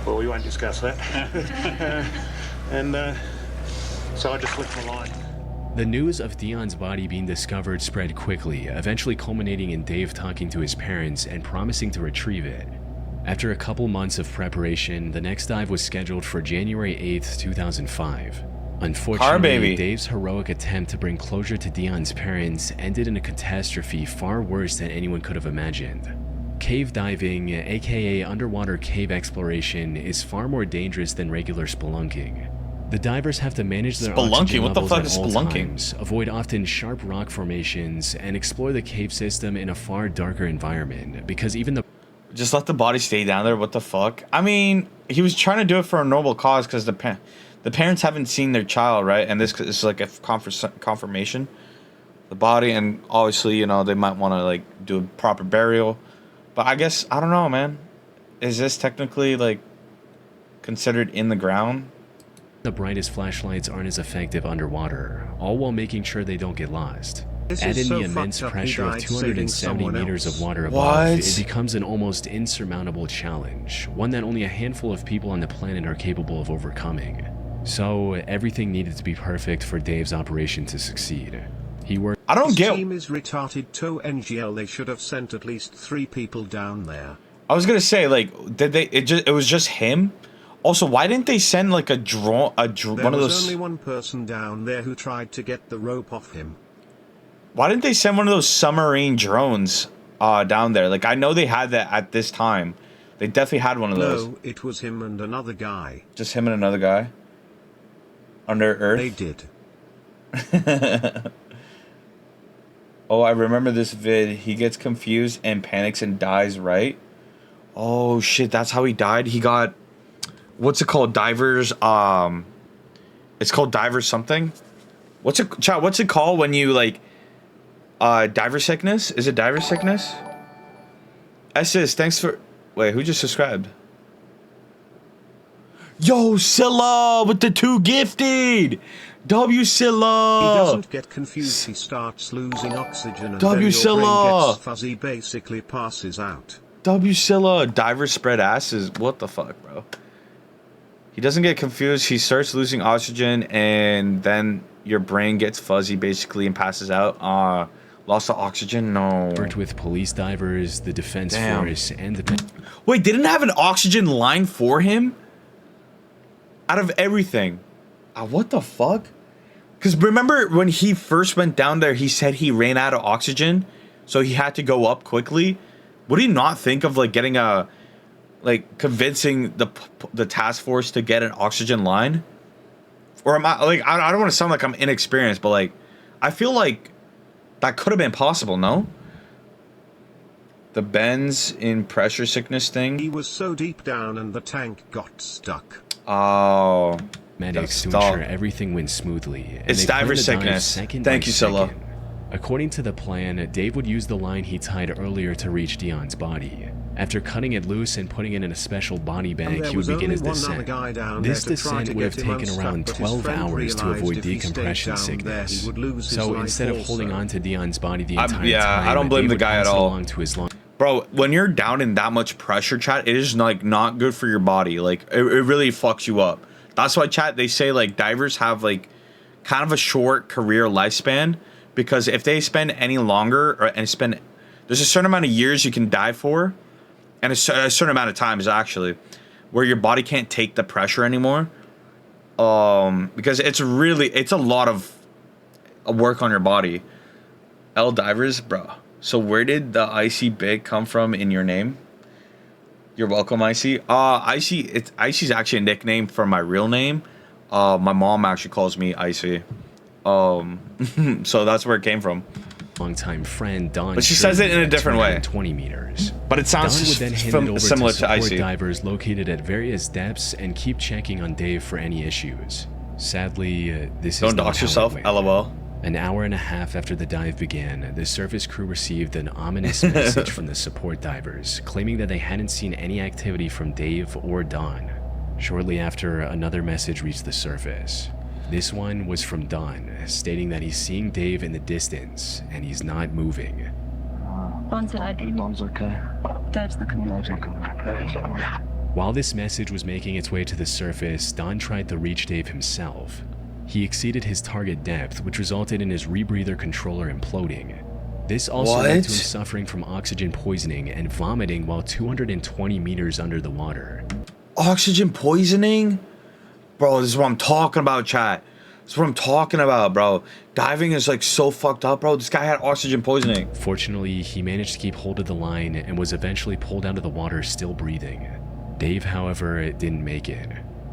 S8: well, we won't discuss that. So I just left my line.
S2: The news of Dion's body being discovered spread quickly, eventually culminating in Dave talking to his parents and promising to retrieve it. After a couple months of preparation, the next dive was scheduled for January 8th, 2005. Unfortunately, Dave's heroic attempt to bring closure to Dion's parents ended in a catastrophe far worse than anyone could have imagined. Cave diving, aka underwater cave exploration, is far more dangerous than regular spelunking. The divers have to manage their oxygen
S1: What the
S2: levels
S1: fuck
S2: at
S1: is
S2: all
S1: spelunking?
S2: times, avoid often sharp rock formations, and explore the cave system in a far darker environment, because even the
S1: Just let the body stay down there. What the fuck? I mean, he was trying to do it for a noble cause because the parents haven't seen their child, right? And this is like a confirmation. The body, and obviously, you know, they might want to like do a proper burial. But I guess I don't know, man. Is this technically like considered in the ground?
S2: The brightest flashlights aren't as effective underwater, all while making sure they don't get lost.
S7: This
S2: Add
S7: is
S2: in
S7: so
S2: the immense
S7: fucked up he
S2: pressure of
S7: died
S2: 270
S7: saving
S2: meters
S7: someone
S2: of water
S1: else.
S2: above,
S1: What?
S2: it becomes an almost insurmountable challenge, one that only a handful of people on the planet are capable of overcoming. So, everything needed to be perfect for Dave's operation to succeed. He worked
S1: I don't
S7: This
S1: get.
S7: team is retarded to NGL. They should have sent at least 3 people down there.
S1: I was gonna say, like, did they? It was just him. Also, why didn't they send like a drone?
S7: There
S1: One of
S7: was
S1: those.
S7: only one person down there who tried to get the rope off him.
S1: Why didn't they send one of those submarine drones down there? Like, I know they had that at this time. They definitely had one of those.
S7: No, it was him and another guy.
S1: Just him and another guy under Earth.
S7: They did.
S1: Oh, I remember this vid. He gets confused and panics and dies, right? Oh shit, that's how he died. He got, what's it called? Divers. It's called divers something. What's it called when you like diver sickness? Is it diver sickness? Thanks for. Wait, who just subscribed? Yo, Scylla with the 2 gifted. W Scylla.
S7: He doesn't get confused, he starts losing oxygen and
S1: W
S7: then your
S1: Scylla.
S7: brain gets fuzzy, basically passes out.
S1: W Scylla. Diver spread asses. What the fuck, bro? He doesn't get confused. He starts losing oxygen and then your brain gets fuzzy basically and passes out. Loss of oxygen? No.
S2: Worked with police divers, the defense force, and the...
S1: Wait, they didn't have an oxygen line for him? Out of everything. What the fuck? Because remember when he first went down there, he said he ran out of oxygen, so he had to go up quickly. Would he not think of like getting a, like convincing the task force to get an oxygen line? Or am I like I don't want to sound like I'm inexperienced, but like I feel like that could have been possible, no? The bends in pressure sickness thing.
S7: He was so deep down and the tank got stuck.
S1: Oh.
S2: Medics to ensure everything went smoothly.
S1: It's diver sickness. Thank you, Scylla.
S2: According to the plan, Dave would use the line he tied earlier to reach Dion's body. After cutting it loose and putting it in a special body bag, he would begin his descent. This descent would have taken around 12 hours to avoid decompression sickness. So instead of holding on to Dion's body the entire time,
S1: I don't blame the guy at all.
S2: To his
S1: Bro, when you're down in that much pressure, chat, it is like not good for your body. Like it really fucks you up. That's why, chat, they say like divers have like kind of a short career lifespan, because if they spend any longer there's a certain amount of years you can dive for, and a certain amount of times actually where your body can't take the pressure anymore, because it's a lot of work on your body. L divers, bro. So where did the Icy Big come from in your name? You're welcome, Icy. Icy's actually a nickname for my real name. My mom actually calls me Icy. So that's where it came from.
S2: Longtime friend Don.
S1: But she says it in a different way.
S2: 20 meters.
S1: But it sounds
S2: Don would then hand it over
S1: similar
S2: to
S1: to
S2: support
S1: Icy.
S2: divers located at various depths and keep checking on Dave for any issues. Sadly, this is
S1: Don't
S2: not
S1: dox
S2: how it
S1: yourself,
S2: went.
S1: LOL.
S2: An hour and a half after the dive began, the surface crew received an ominous message from the support divers, claiming that they hadn't seen any activity from Dave or Don. Shortly after, another message reached the surface. This one was from Don, stating that he's seeing Dave in the distance, and he's not moving.
S4: Don's dead.
S5: Mom's okay.
S4: Dave's not coming over.
S2: While this message was making its way to the surface, Don tried to reach Dave himself. He exceeded his target depth, which resulted in his rebreather controller imploding. This also led to him suffering from oxygen poisoning and vomiting while 220 meters under the water.
S1: Oxygen poisoning? Bro, this is what I'm talking about, chat. This is what I'm talking about, bro. Diving is like so fucked up, bro. This guy had oxygen poisoning.
S2: Fortunately, he managed to keep hold of the line and was eventually pulled out of the water still breathing. Dave, however, didn't make it.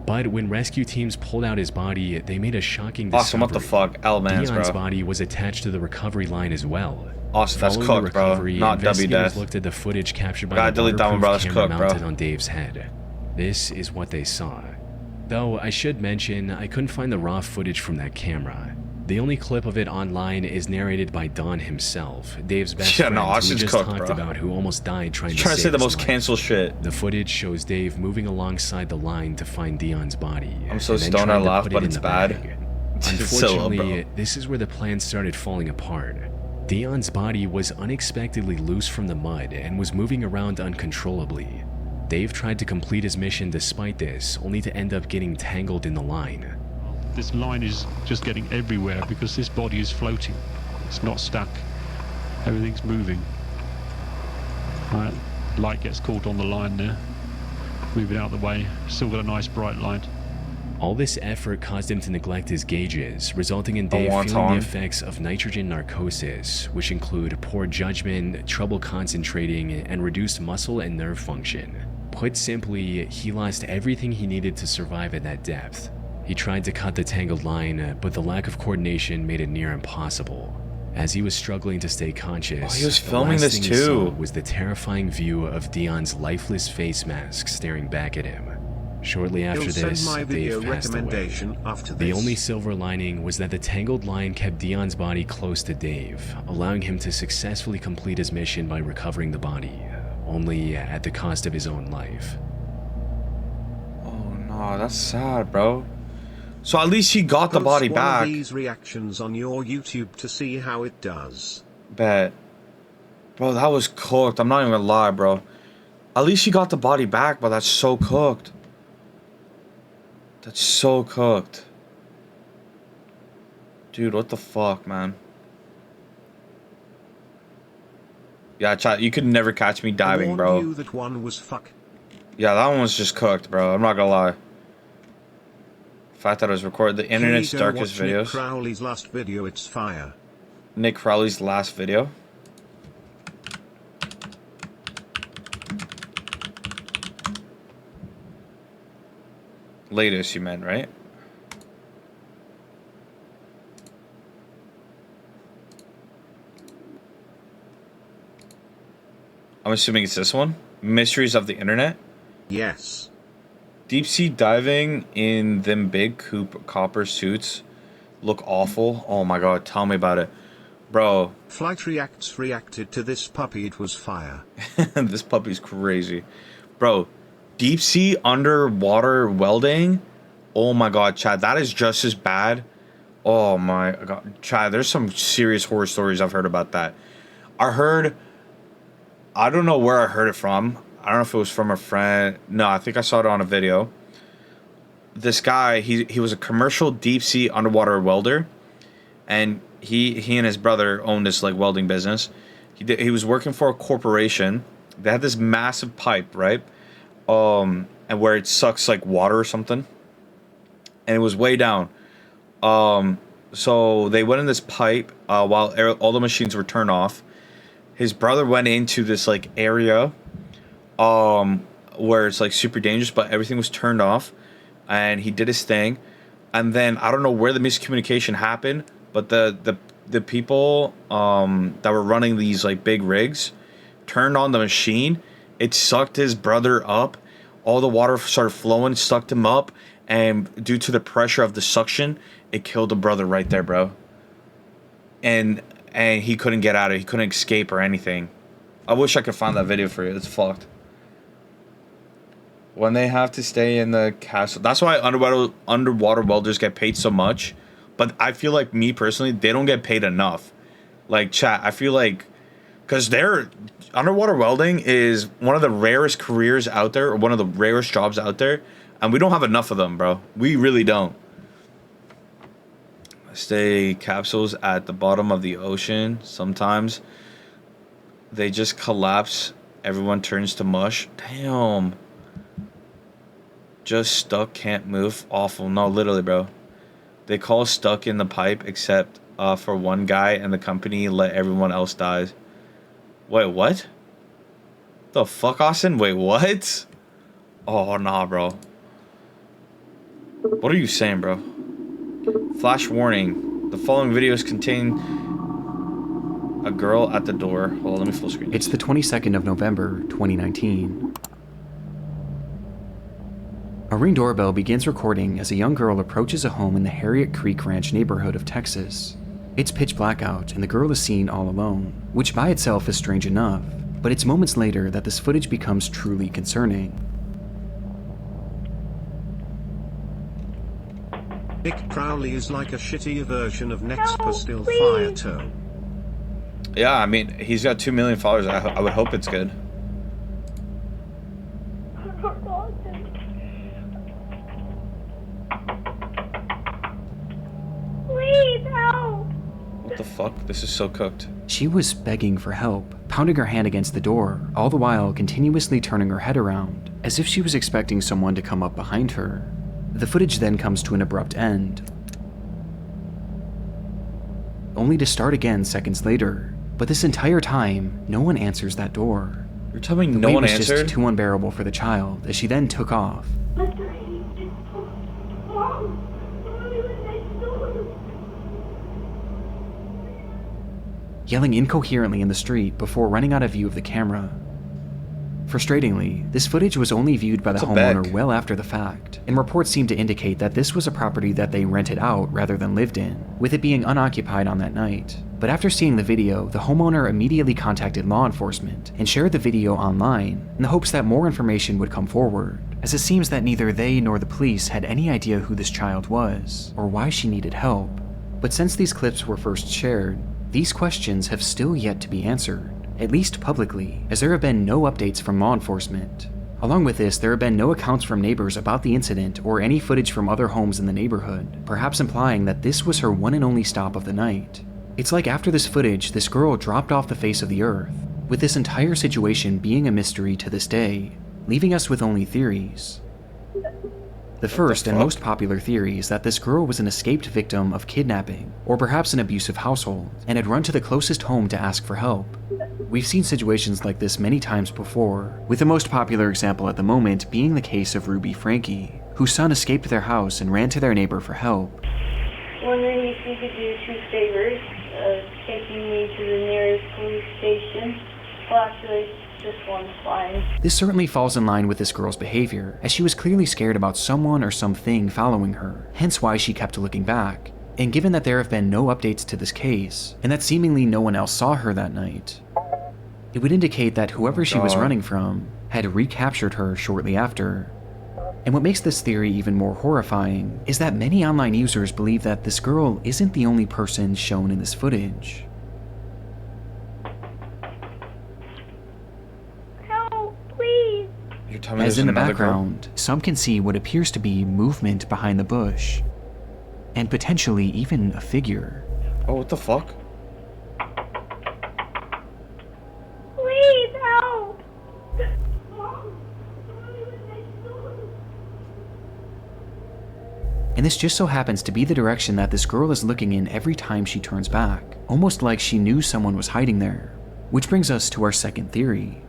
S2: But when rescue teams pulled out his body, they made a shocking discovery.
S1: Awesome, what the fuck? L-Mans,
S2: Dion's
S1: bro.
S2: body was attached to the recovery line as well.
S1: Awesome, that's
S2: Following
S1: cooked,
S2: the
S1: bro.
S2: recovery,
S1: Not W
S2: investigators
S1: death.
S2: looked at the footage captured by
S1: Gotta
S2: the
S1: delete that one,
S2: waterproof
S1: bro. That's
S2: camera
S1: cooked, bro.
S2: mounted on Dave's head. This is what they saw. Though I should mention, I couldn't find the raw footage from that camera. The only clip of it online is narrated by Don himself, Dave's best friend, who
S1: oxygen's
S2: just
S1: cooked,
S2: talked
S1: bro.
S2: about who almost died trying to
S1: Trying to say
S2: save
S1: the
S2: his
S1: most
S2: life.
S1: canceled shit.
S2: The footage shows Dave moving alongside the line to find Dion's body.
S1: I'm so
S2: and then
S1: stoned I
S2: trying to
S1: laugh,
S2: put
S1: but
S2: it in
S1: it's
S2: the
S1: bad.
S2: bag.
S1: Scylla,
S2: Unfortunately,
S1: bro.
S2: this is where the plan started falling apart. Dion's body was unexpectedly loose from the mud and was moving around uncontrollably. Dave tried to complete his mission despite this, only to end up getting tangled in the line.
S9: This line is just getting everywhere because this body is floating. It's not stuck. Everything's moving. Right, light gets caught on the line there. Move it out of the way. Still got a nice bright light.
S2: All this effort caused him to neglect his gauges, resulting in Dave feeling the effects of nitrogen narcosis, which include poor judgment, trouble concentrating, and reduced muscle and nerve function. Put simply, he lost everything he needed to survive at that depth. He tried to cut the tangled line, but the lack of coordination made it near impossible. As he was struggling to stay conscious,
S1: he was
S2: the
S1: filming
S2: last
S1: this
S2: thing he
S1: too.
S2: saw was the terrifying view of Dion's lifeless face mask staring back at him. Shortly after
S7: You'll send
S2: this,
S7: my video
S2: Dave passed away.
S7: recommendation after
S2: The
S7: this.
S2: only silver lining was that the tangled line kept Dion's body close to Dave, allowing him to successfully complete his mission by recovering the body, only at the cost of his own life.
S1: Oh no. Oh, that's sad, bro. So at least he got the
S7: Post
S1: body
S7: one
S1: back.
S7: of these reactions on your YouTube to see how it does.
S1: Bet. Bro, that was cooked. I'm not even gonna lie, bro. At least he got the body back, but that's so cooked. That's so cooked. Dude, what the fuck, man? Yeah, chat, you could never catch me diving, bro.
S7: You that one was fuck.
S1: Yeah, that one was just cooked, bro. I'm not gonna lie. The fact that it was recorded, the internet's darkest videos.
S7: Nick Crowley's last video, it's fire.
S1: Nick Crowley's last video. Latest, you meant, right? I'm assuming it's this one. Mysteries of the Internet.
S7: Yes.
S1: Deep sea diving in them big copper suits look awful. Oh my god, tell me about it. Bro.
S7: Flight Reacts reacted to this puppy, it was fire.
S1: This puppy's crazy. Bro, deep sea underwater welding. Oh my god, Chad, that is just as bad. Oh my god. Chad, there's some serious horror stories I've heard about that. I don't know where I heard it from. I don't know if it was from a friend. No, I think I saw it on a video. This guy, he was a commercial deep sea underwater welder, and he and his brother owned this like welding business. He was working for a corporation. They had this massive pipe, right? And where it sucks like water or something, and it was way down. So they went in this pipe while all the machines were turned off. His brother went into this like area where it's like super dangerous, but everything was turned off, and he did his thing. And then I don't know where the miscommunication happened, but the people that were running these like big rigs turned on the machine. It sucked his brother up. All the water started flowing, sucked him up, and due to the pressure of the suction, it killed the brother right there, bro. And he couldn't get out of it. He couldn't escape or anything. I wish I could find that video for you. It's fucked. When they have to stay in the castle. That's why underwater welders get paid so much. But I feel like, me personally, they don't get paid enough. Like, chat, I feel like... Because underwater welding is one of the rarest careers out there. Or one of the rarest jobs out there. And we don't have enough of them, bro. We really don't. Stay capsules at the bottom of the ocean. Sometimes they just collapse. Everyone turns to mush. Damn. Just stuck, can't move. Awful. No, literally, bro. They call stuck in the pipe except for one guy, and the company let everyone else die. Wait, what? The fuck, Austin? Wait, what? Oh, nah, bro. What are you saying, bro? Flash warning. The following videos contain a girl at the door. Hold on, let me full screen.
S10: It's the 22nd of November, 2019. A Ring doorbell begins recording as a young girl approaches a home in the Harriet Creek Ranch neighborhood of Texas. It's pitch black out, and the girl is seen all alone, which by itself is strange enough, but it's moments later that this footage becomes truly concerning.
S7: Nick Crowley is like a shittier version of Next Still Fire Toe.
S1: Yeah, I mean, he's got 2 million followers. I would hope it's good.
S4: Please help!
S1: What the fuck? This is so cooked.
S10: She was begging for help, pounding her hand against the door, all the while continuously turning her head around, as if she was expecting someone to come up behind her. The footage then comes to an abrupt end, only to start again seconds later. But this entire time, no one answers that door.
S1: You're telling me
S10: the
S1: no
S10: wait
S1: one
S10: was
S1: answered?
S10: just too unbearable for the child, as she then took off. Yelling incoherently in the street before running out of view of the camera. Frustratingly, this footage was only viewed by the homeowner well after the fact, and reports seem to indicate that this was a property that they rented out rather than lived in, with it being unoccupied on that night. But after seeing the video, the homeowner immediately contacted law enforcement and shared the video online in the hopes that more information would come forward. as it seems that neither they nor the police had any idea who this child was or why she needed help. But since these clips were first shared, these questions have still yet to be answered, at least publicly, as there have been no updates from law enforcement. Along with this, there have been no accounts from neighbors about the incident or any footage from other homes in the neighborhood, perhaps implying that this was her one and only stop of the night. It's like after this footage, this girl dropped off the face of the earth, with this entire situation being a mystery to this day, leaving us with only theories. The first and most popular theory is that this girl was an escaped victim of kidnapping, or perhaps an abusive household, and had run to the closest home to ask for help. We've seen situations like this many times before, with the most popular example at the moment being the case of Ruby Frankie, whose son escaped their house and ran to their neighbor for help.
S11: Wondering if you could do 2 favors, taking me to the nearest police station. Well, actually, just one's fine.
S10: This certainly falls in line with this girl's behavior, as she was clearly scared about someone or something following her, hence why she kept looking back. And given that there have been no updates to this case, and that seemingly no one else saw her that night, it would indicate that whoever she was running from had recaptured her shortly after. And what makes this theory even more horrifying is that many online users believe that this girl isn't the only person shown in this footage. As in the background, some can see what appears to be movement behind the bush, and potentially even a figure.
S1: Oh, what the fuck?
S11: Please help!
S10: And this just so happens to be the direction that this girl is looking in every time she turns back, almost like she knew someone was hiding there. Which brings us to our second theory,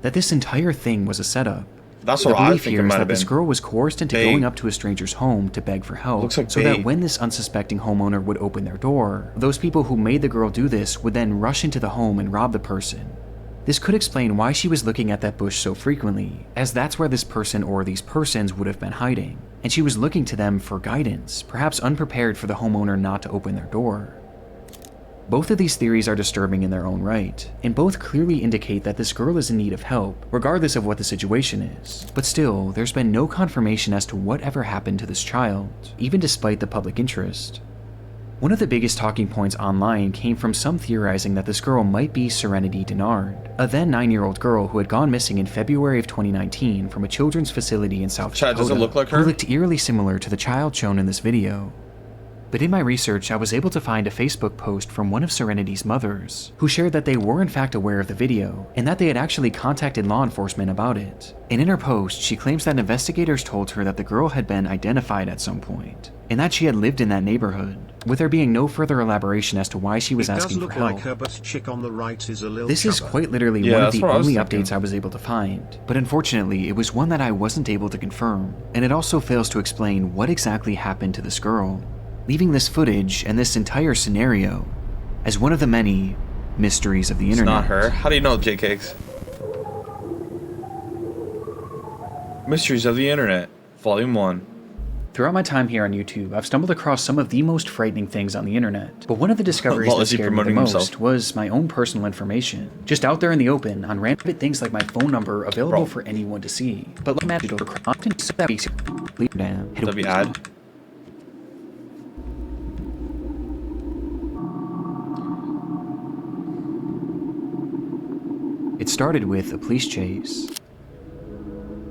S10: that this entire thing was a setup.
S1: That's what I think it might have been. The belief here is that
S10: this girl was coerced into going up to a stranger's home to beg for help, so that when this unsuspecting homeowner would open their door, those people who made the girl do this would then rush into the home and rob the person. This could explain why she was looking at that bush so frequently, as that's where this person or these persons would have been hiding, and she was looking to them for guidance, perhaps unprepared for the homeowner not to open their door. Both of these theories are disturbing in their own right, and both clearly indicate that this girl is in need of help, regardless of what the situation is. But still, there's been no confirmation as to what ever happened to this child, even despite the public interest. One of the biggest talking points online came from some theorizing that this girl might be Serenity Denard, a then 9-year-old girl who had gone missing in February of 2019 from a children's facility in South Dakota,
S1: does it look like her?
S10: who looked eerily similar to the child shown in this video. But in my research, I was able to find a Facebook post from one of Serenity's mothers, who shared that they were in fact aware of the video, and that they had actually contacted law enforcement about it. And in her post, she claims that investigators told her that the girl had been identified at some point, and that she had lived in that neighborhood, with there being no further elaboration as to why she was asking for help.
S7: Like her, but chick on the right is a little
S10: This is quite literally one of the only updates I was able to find, but unfortunately it was one that I wasn't able to confirm, and it also fails to explain what exactly happened to this girl, leaving this footage and this entire scenario as one of the many mysteries of the internet.
S1: It's not her. How do you know, J-Cakes? Mysteries of the Internet, Volume 1.
S10: Throughout my time here on YouTube, I've stumbled across some of the most frightening things on the internet, but one of the discoveries that scared me the most was my own personal information, just out there in the open on random things like my phone number available for anyone to see. But let me
S1: ad.
S10: It started with a police chase.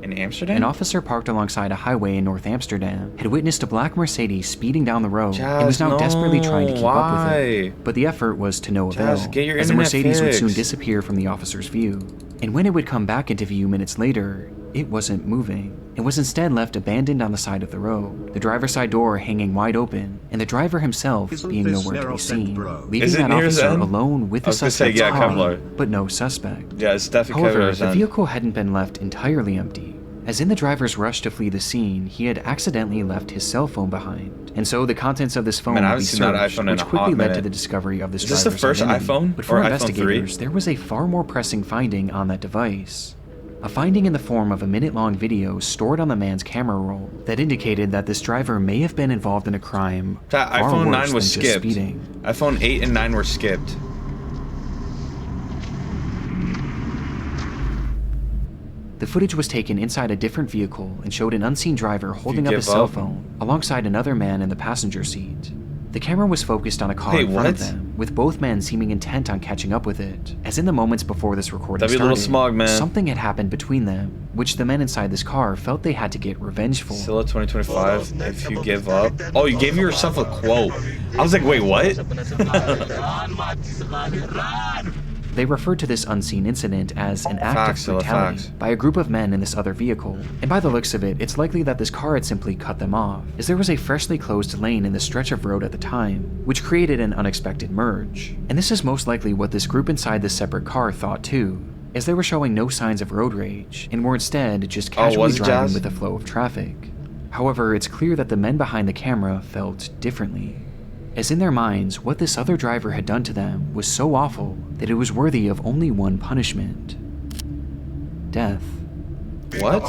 S1: In Amsterdam?
S10: An officer parked alongside a highway in North Amsterdam had witnessed a black Mercedes speeding down the road and was now desperately trying to keep up with it. But the effort was to no avail, as the Mercedes would soon disappear from the officer's view. And when it would come back into view minutes later, it wasn't moving. It was instead left abandoned on the side of the road, the driver's side door hanging wide open, and the driver himself being nowhere to be seen, leaving that officer alone with the suspect's car, but no suspect.
S1: Yeah, it's definitely
S10: However, the vehicle hadn't been left entirely empty, as in the driver's rush to flee the scene, he had accidentally left his cell phone behind, and so the contents of this phone would be searched, which quickly led to the discovery of this driver's identity.
S1: Is this the first iPhone?
S10: But for
S1: or
S10: investigators,
S1: iPhone 3?
S10: there was a far more pressing finding on that device. A finding in the form of a minute-long video stored on the man's camera roll that indicated that this driver may have been involved in a crime
S1: that
S10: far
S1: iPhone
S10: worse
S1: 9 was
S10: than just
S1: skipped.
S10: speeding.
S1: iPhone 8 and 9 were skipped.
S10: The The footage was taken inside a different vehicle and showed an unseen driver holding up his cell phone alongside another man in the passenger seat. The camera was focused on a car in front of them, with both men seeming intent on catching up with it. As in the moments before this recording started, something had happened between them, which the men inside this car felt they had to get revenge for.
S1: Scylla 2025, if you give up. Oh, you gave yourself a quote. I was like, wait, what?
S10: They referred to this unseen incident as an act of brutality by a group of men in this other vehicle, and by the looks of it, it's likely that this car had simply cut them off, as there was a freshly closed lane in the stretch of road at the time, which created an unexpected merge. And this is most likely what this group inside this separate car thought too, as they were showing no signs of road rage, and were instead just casually driving with the flow of traffic. However, it's clear that the men behind the camera felt differently, as in their minds, what this other driver had done to them was so awful that it was worthy of only one punishment: death.
S1: What?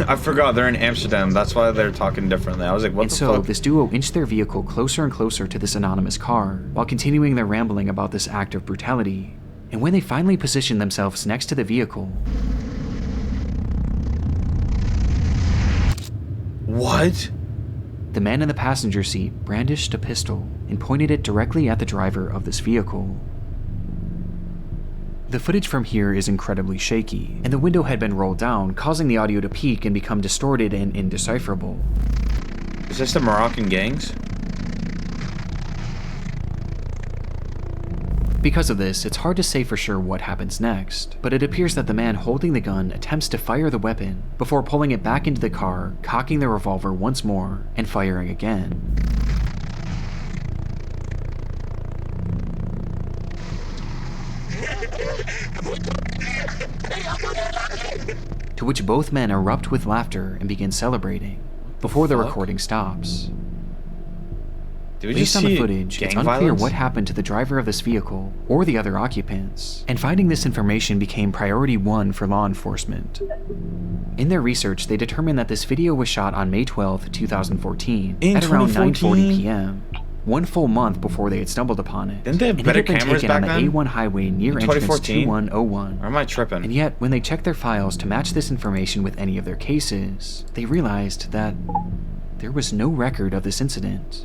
S1: I forgot they're in Amsterdam. That's why they're talking differently. I was like, what the fuck?
S10: So this duo inched their vehicle closer and closer to this anonymous car, while continuing their rambling about this act of brutality. And when they finally positioned themselves next to the vehicle...
S1: What?
S10: The man in the passenger seat brandished a pistol and pointed it directly at the driver of this vehicle. The footage from here is incredibly shaky, and the window had been rolled down, causing the audio to peak and become distorted and indecipherable.
S1: Is this the Moroccan gangs?
S10: Because of this, it's hard to say for sure what happens next, but it appears that the man holding the gun attempts to fire the weapon before pulling it back into the car, cocking the revolver once more, and firing again. To which both men erupt with laughter and begin celebrating, before the recording stops. Based on the footage, it's unclear what happened to the driver of this vehicle or the other occupants, and finding this information became priority 1 for law enforcement. In their research, they determined that this video was shot on May 12, 2014, at around 9:40 p.m., 1 full month before they had stumbled upon it.
S1: Didn't they have better cameras back then?
S10: On the A1 highway near entrance 2101.
S1: Or am I tripping?
S10: And yet, when they checked their files to match this information with any of their cases, they realized that there was no record of this incident.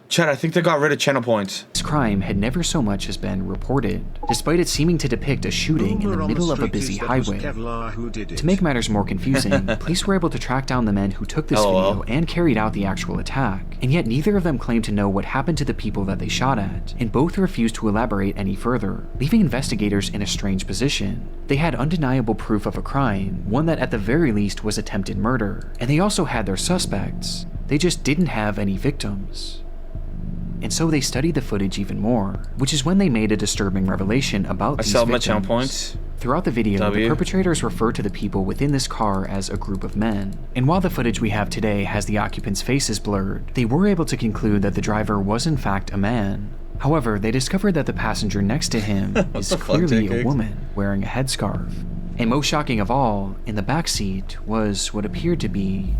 S1: Chad, I think they got rid of channel points.
S10: This crime had never so much as been reported, despite it seeming to depict a shooting in the middle of a busy highway. To make matters more confusing, police were able to track down the men who took this video and carried out the actual attack, and yet neither of them claimed to know what happened to the people that they shot at, and both refused to elaborate any further, leaving investigators in a strange position. They had undeniable proof of a crime, one that at the very least was attempted murder, and they also had their suspects. They just didn't have any victims. And so they studied the footage even more, which is when they made a disturbing revelation about these victims.
S1: I my channel points.
S10: Throughout the video, the perpetrators refer to the people within this car as a group of men. And while the footage we have today has the occupants' faces blurred, they were able to conclude that the driver was in fact a man. However, they discovered that the passenger next to him is clearly a woman wearing a headscarf. And most shocking of all, in the back seat was what appeared to be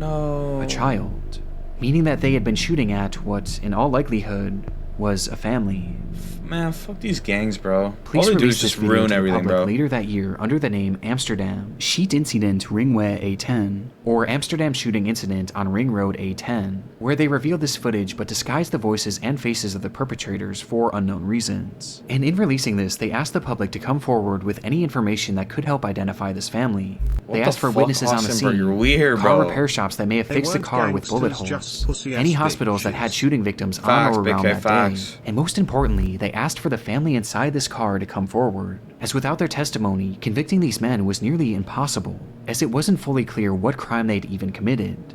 S10: a child. Meaning that they had been shooting at what, in all likelihood, was a family.
S1: Man, fuck these gangs, bro.
S10: Police
S1: all they do is
S10: released
S1: just ruin everything, bro.
S10: Later that year under the name Amsterdam Sheet Incident Ringweg A10, or Amsterdam Shooting Incident on Ring Road A10, where they revealed this footage but disguised the voices and faces of the perpetrators for unknown reasons. And in releasing this, they asked the public to come forward with any information that could help identify this family. They asked for witnesses on the scene,
S1: you're weird,
S10: car
S1: bro.
S10: repair shops that may have fixed the car with bullet holes, any hospitals that had shooting victims on or around that day, and most importantly, they asked for the family inside this car to come forward, as without their testimony, convicting these men was nearly impossible, as it wasn't fully clear what crime they'd even committed.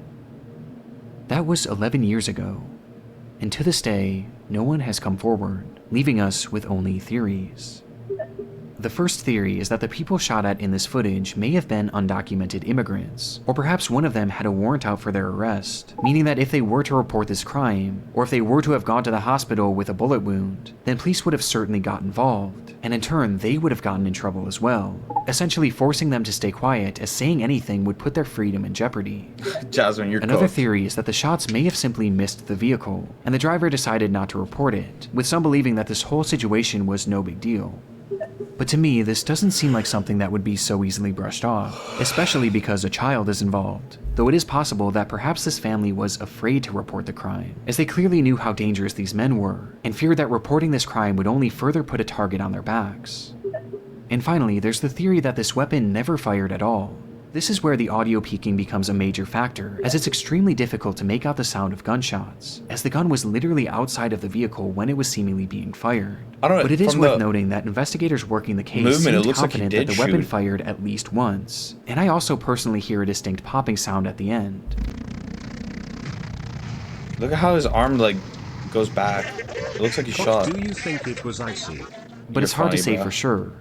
S10: That was 11 years ago, and to this day, no one has come forward, leaving us with only theories. The first theory is that the people shot at in this footage may have been undocumented immigrants, or perhaps one of them had a warrant out for their arrest, meaning that if they were to report this crime, or if they were to have gone to the hospital with a bullet wound, then police would have certainly got involved, and in turn they would have gotten in trouble as well, essentially forcing them to stay quiet as saying anything would put their freedom in jeopardy.
S1: Jasmine, you're
S10: Another
S1: cooked.
S10: theory is that the shots may have simply missed the vehicle, and the driver decided not to report it, with some believing that this whole situation was no big deal. But to me, this doesn't seem like something that would be so easily brushed off, especially because a child is involved, though it is possible that perhaps this family was afraid to report the crime, as they clearly knew how dangerous these men were, and feared that reporting this crime would only further put a target on their backs. And finally, there's the theory that this weapon never fired at all. This is where the audio peaking becomes a major factor, as it's extremely difficult to make out the sound of gunshots, as the gun was literally outside of the vehicle when it was seemingly being fired. But it is worth noting that investigators working the case seemed confident that the weapon fired at least once, and I also personally hear a distinct popping sound at the end.
S1: Look at how his arm like goes back. It looks like he's shot.
S7: Do you think it was icy?
S10: But it's hard to say for sure.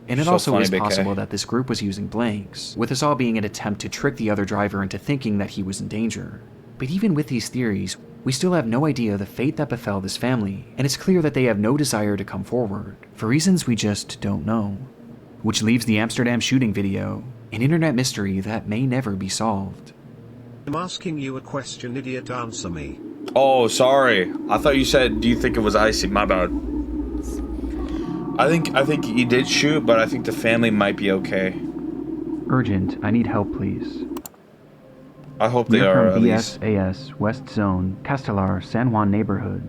S10: And it also is possible that this group was using blanks, with this all being an attempt to trick the other driver into thinking that he was in danger. But even with these theories, we still have no idea the fate that befell this family, and it's clear that they have no desire to come forward, for reasons we just don't know. Which leaves the Amsterdam shooting video, an internet mystery that may never be solved.
S7: I'm asking you a question, idiot, answer me.
S1: Oh, sorry. I thought you said, do you think it was icy? My bad. I think he did shoot, but I think the family might be okay.
S10: Urgent, I need help, please.
S1: I hope they are, at least.
S10: BSAS, West Zone, Castelar, San Juan neighborhood.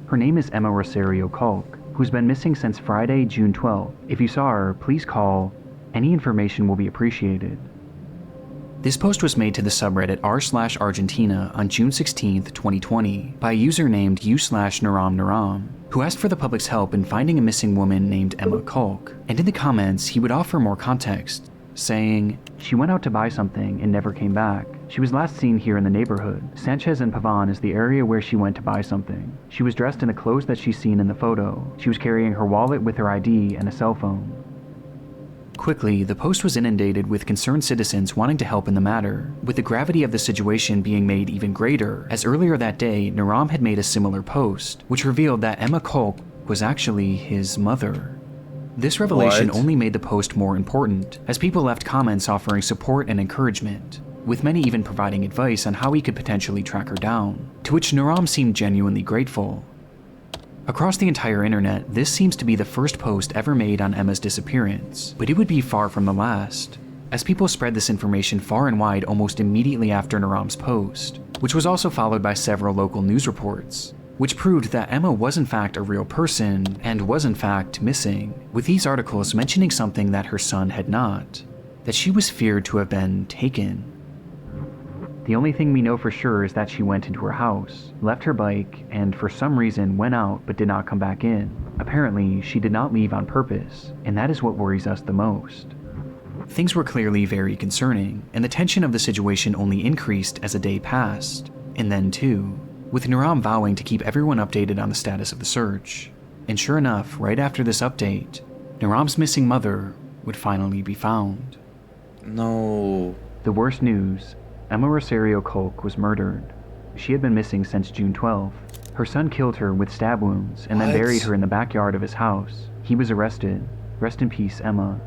S10: Her name is Emma Rosario Culk, who's been missing since Friday, June 12th. If you saw her, please call. Any information will be appreciated. This post was made to the subreddit r/Argentina on June 16th, 2020 by a user named u/NaramNaram, who asked for the public's help in finding a missing woman named Emma Culk, and in the comments he would offer more context, saying, "She went out to buy something and never came back. She was last seen here in the neighborhood. Sanchez and Pavan is the area where she went to buy something. She was dressed in the clothes that she's seen in the photo. She was carrying her wallet with her ID and a cell phone." Quickly, the post was inundated with concerned citizens wanting to help in the matter, with the gravity of the situation being made even greater, as earlier that day, Naram had made a similar post, which revealed that Emma Culk was actually his mother. This revelation only made the post more important, as people left comments offering support and encouragement, with many even providing advice on how he could potentially track her down, to which Naram seemed genuinely grateful. Across the entire internet, this seems to be the first post ever made on Emma's disappearance, but it would be far from the last, as people spread this information far and wide almost immediately after Naram's post, which was also followed by several local news reports, which proved that Emma was in fact a real person and was in fact missing, with these articles mentioning something that her son had not, that she was feared to have been taken. The only thing we know for sure is that she went into her house, left her bike, and for some reason went out but did not come back in. Apparently, she did not leave on purpose, and that is what worries us the most. Things were clearly very concerning, and the tension of the situation only increased as a day passed, and then too, with Naram vowing to keep everyone updated on the status of the search. And sure enough, right after this update, Naram's missing mother would finally be found.
S1: No.
S10: The worst news, Emma Rosario Culk was murdered. She had been missing since June 12th. Her son killed her with stab wounds and then buried her in the backyard of his house. He was arrested. Rest in peace, Emma.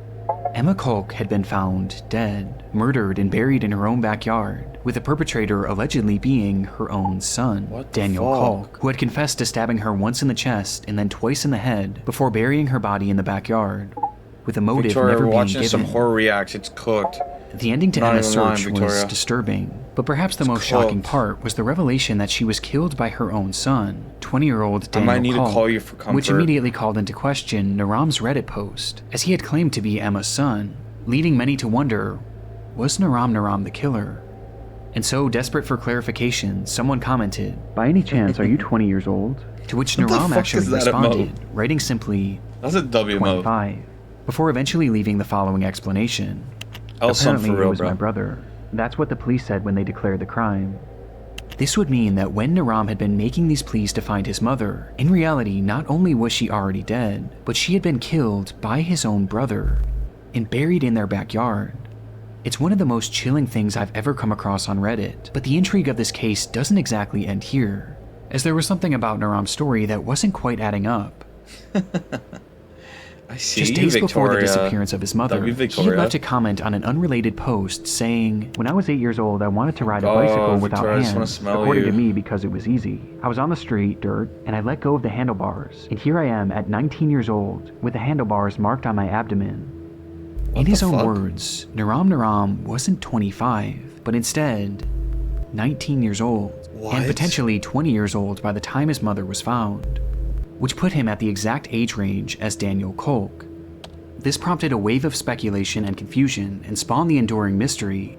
S10: Emma Culk had been found dead, murdered and buried in her own backyard, with the perpetrator allegedly being her own son, Daniel Culk, who had confessed to stabbing her once in the chest and then twice in the head before burying her body in the backyard, with a motive
S1: Victoria,
S10: never
S1: we're
S10: being
S1: watching
S10: given.
S1: some horror reacts. It's cooked.
S10: The ending to
S1: Not
S10: Emma's
S1: even lying,
S10: search was
S1: Victoria.
S10: disturbing, but perhaps the
S1: It's
S10: most shocking
S1: cooked.
S10: part was the revelation that she was killed by her own son, 20-year-old
S1: I
S10: Daniel
S1: might need
S10: Culk,
S1: to call you for comfort.
S10: which immediately called into question Naram's Reddit post, as he had claimed to be Emma's son, leading many to wonder, was Naram the killer? And so, desperate for clarification, someone commented, "By any chance, are you 20 years old?" To which
S1: What the
S10: Naram
S1: fuck
S10: actually
S1: is that
S10: responded,
S1: emote?
S10: writing simply,
S1: That's a W mode.
S10: 25, before eventually leaving the following explanation.
S1: Elson
S10: Apparently,
S1: for real,
S10: it was
S1: bro.
S10: my brother. That's what the police said when they declared the crime. This would mean that when Naram had been making these pleas to find his mother, in reality, not only was she already dead, but she had been killed by his own brother and buried in their backyard. It's one of the most chilling things I've ever come across on Reddit, but the intrigue of this case doesn't exactly end here, as there was something about Naram's story that wasn't quite adding up.
S1: I see
S10: Just
S1: you,
S10: days before the
S1: Victoria.
S10: disappearance of his mother, he had left a comment on an unrelated post saying, "When I was 8 years old, I wanted to ride a bicycle without
S1: Victoria, I just wanna
S10: hands,
S1: smell
S10: according
S1: you.
S10: to me because it was easy. I was on the street, dirt, and I let go of the handlebars, and here I am at 19 years old, with the handlebars marked on my abdomen." In his own words, Naram wasn't 25, but instead 19 years old, and potentially 20 years old by the time his mother was found, which put him at the exact age range as Daniel Kolk. This prompted a wave of speculation and confusion and spawned the enduring mystery: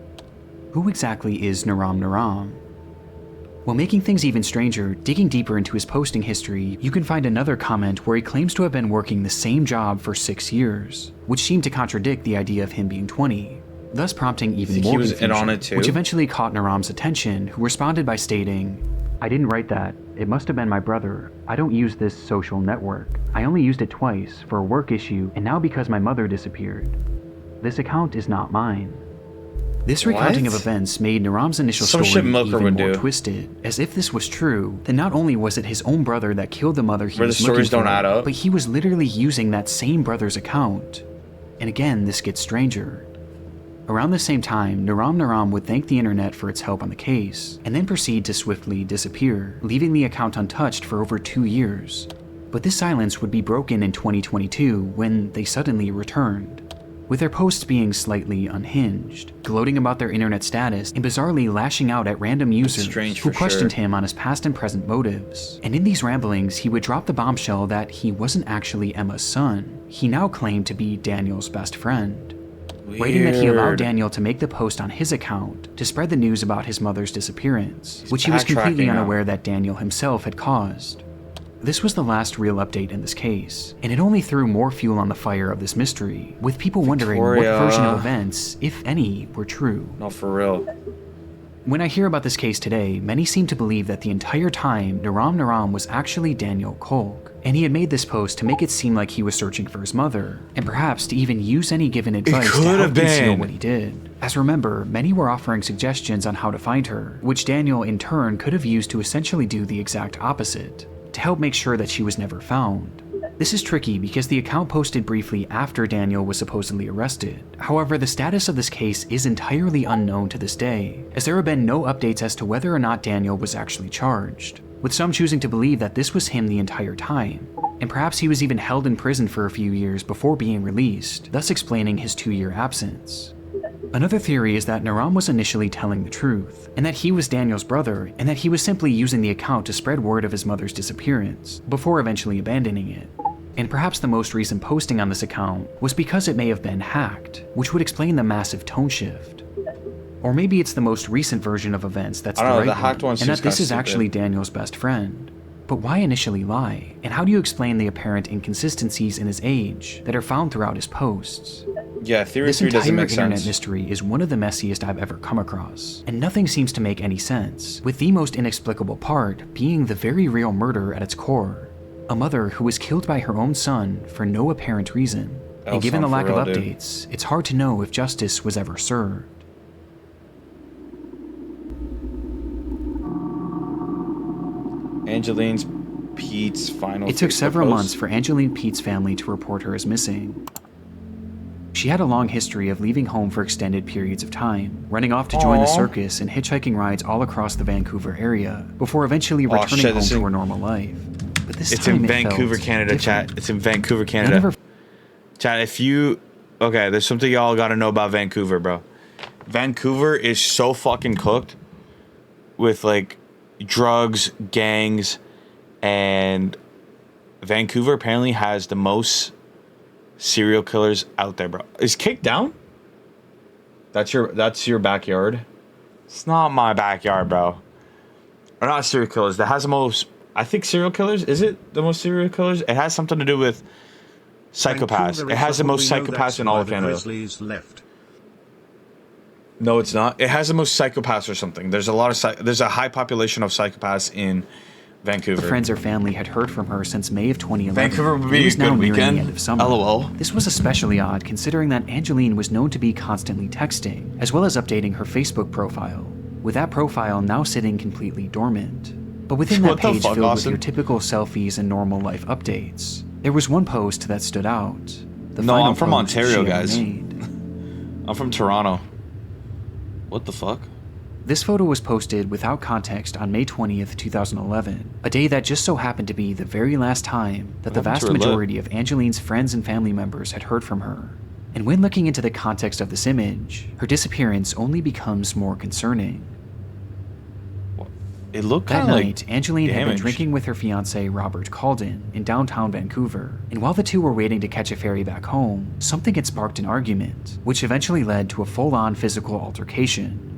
S10: who exactly is Naram? While making things even stranger, digging deeper into his posting history, you can find another comment where he claims to have been working the same job for 6 years, which seemed to contradict the idea of him being 20, thus prompting even more confusion, which eventually caught Naram's attention, who responded by stating, "I didn't write that. It must have been my brother. I don't use this social network. I only used it twice for a work issue and now because my mother disappeared. This account is not mine." This recounting of events made Naram's initial story even more twisted, as if this was true, then not only was it his own brother that killed the mother he was looking for, but he was literally using that same brother's account. And again, this gets stranger. Around the same time, Naram would thank the internet for its help on the case, and then proceed to swiftly disappear, leaving the account untouched for over 2 years. But this silence would be broken in 2022 when they suddenly returned, with their posts being slightly unhinged, gloating about their internet status and bizarrely lashing out at random users who questioned him on his past and present motives. And in these ramblings, he would drop the bombshell that he wasn't actually Emma's son. He now claimed to be Daniel's best friend, writing that he allowed Daniel to make the post on his account to spread the news about his mother's disappearance, which he was completely unaware that Daniel himself had caused. This was the last real update in this case, and it only threw more fuel on the fire of this mystery, with people wondering what version of events, if any, were true.
S1: No, for real.
S10: When I hear about this case today, many seem to believe that the entire time Naram was actually Daniel Kolk, and he had made this post to make it seem like he was searching for his mother, and perhaps to even use any given advice to help conceal what he did. As remember, many were offering suggestions on how to find her, which Daniel in turn could have used to essentially do the exact opposite, to help make sure that she was never found. This is tricky because the account posted briefly after Daniel was supposedly arrested. However, the status of this case is entirely unknown to this day, as there have been no updates as to whether or not Daniel was actually charged, with some choosing to believe that this was him the entire time, and perhaps he was even held in prison for a few years before being released, thus explaining his 2-year absence. Another theory is that Naram was initially telling the truth, and that he was Daniel's brother, and that he was simply using the account to spread word of his mother's disappearance, before eventually abandoning it. And perhaps the most recent posting on this account was because it may have been hacked, which would explain the massive tone shift. Or maybe it's the most recent version of events that's the right one, and that this is actually Daniel's best friend. But why initially lie? And how do you explain the apparent inconsistencies in his age that are found throughout his posts?
S1: Yeah, Theory 3 doesn't make sense.
S10: This entire internet mystery is one of the messiest I've ever come across, and nothing seems to make any sense, with the most inexplicable part being the very real murder at its core. A mother who was killed by her own son for no apparent reason. And given the lack of updates, it's hard to know if justice was ever served.
S1: Angeline's Pete's final.
S10: It took several months for Angeline Pete's family to report her as missing. She had a long history of leaving home for extended periods of time, running off to join the circus and hitchhiking rides all across the Vancouver area, before eventually returning home to her normal life. But this
S1: it's
S10: time
S1: in Vancouver, Canada, chat. It's in Vancouver, Canada. Chat, if you... Okay, there's something y'all gotta know about Vancouver, bro. Vancouver is so fucking cooked with, like, drugs, gangs, and Vancouver apparently has the most serial killers out there, bro. Is Cake down? That's your backyard? It's not my backyard, bro. Or not serial killers. That has the most... I think serial killers, is it the most serial killers? It has something to do with psychopaths. It has the most psychopaths in all of Canada.
S7: Left.
S1: No, it's not. It has the most psychopaths or something. There's a lot of there's a high population of psychopaths in Vancouver.
S10: The friends or family had heard from her since May of 2011.
S1: Vancouver would be a good weekend.
S10: The end of summer.
S1: LOL.
S10: This was especially odd considering that Angeline was known to be constantly texting, as well as updating her Facebook profile, with that profile now sitting completely dormant. But within that page filled with your typical selfies and normal life updates, there was one post that stood out.
S1: No, I'm from Ontario, guys. I'm from Toronto. What the fuck?
S10: This photo was posted without context on May 20th, 2011, a day that just so happened to be the very last time that the vast majority of Angeline's friends and family members had heard from her. And when looking into the context of this image, her disappearance only becomes more concerning.
S1: It looked
S10: that
S1: kind of
S10: night, Angeline had been drinking with her fiance Robert Calden in downtown Vancouver, and while the two were waiting to catch a ferry back home, something had sparked an argument, which eventually led to a full-on physical altercation.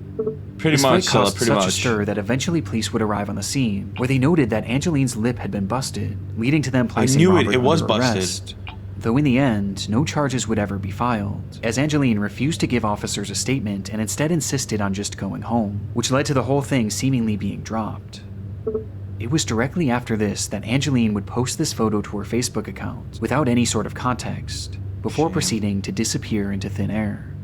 S1: Pretty much,
S10: caused such a stir that eventually police would arrive on the scene, where they noted that Angeline's lip had been busted, leading to them placing Robert under arrest. Though in the end, no charges would ever be filed, as Angeline refused to give officers a statement and instead insisted on just going home, which led to the whole thing seemingly being dropped. It was directly after this that Angeline would post this photo to her Facebook account, without any sort of context, before proceeding to disappear into thin air.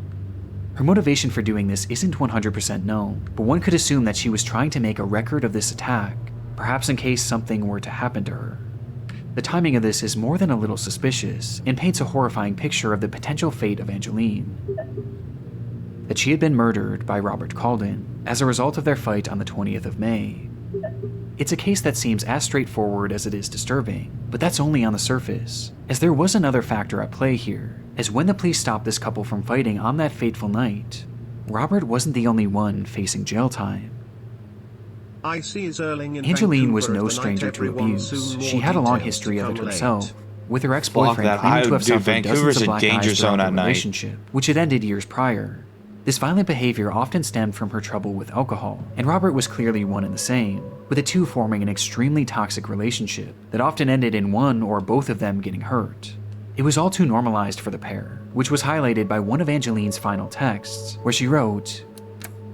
S10: Her motivation for doing this isn't 100% known, but one could assume that she was trying to make a record of this attack, perhaps in case something were to happen to her. The timing of this is more than a little suspicious, and paints a horrifying picture of the potential fate of Angeline. That she had been murdered by Robert Calden as a result of their fight on the 20th of May. It's a case that seems as straightforward as it is disturbing, but that's only on the surface, as there was another factor at play here, as when the police stopped this couple from fighting on that fateful night, Robert wasn't the only one facing jail time. Angeline was no stranger to abuse. She had a long history of it herself, with her ex-boyfriend claiming to have suffered dozens of black eyes throughout their relationship, which had ended years prior. This violent behavior often stemmed from her trouble with alcohol, and Robert was clearly one and the same, with the two forming an extremely toxic relationship that often ended in one or both of them getting hurt. It was all too normalized for the pair, which was highlighted by one of Angeline's final texts, where she wrote,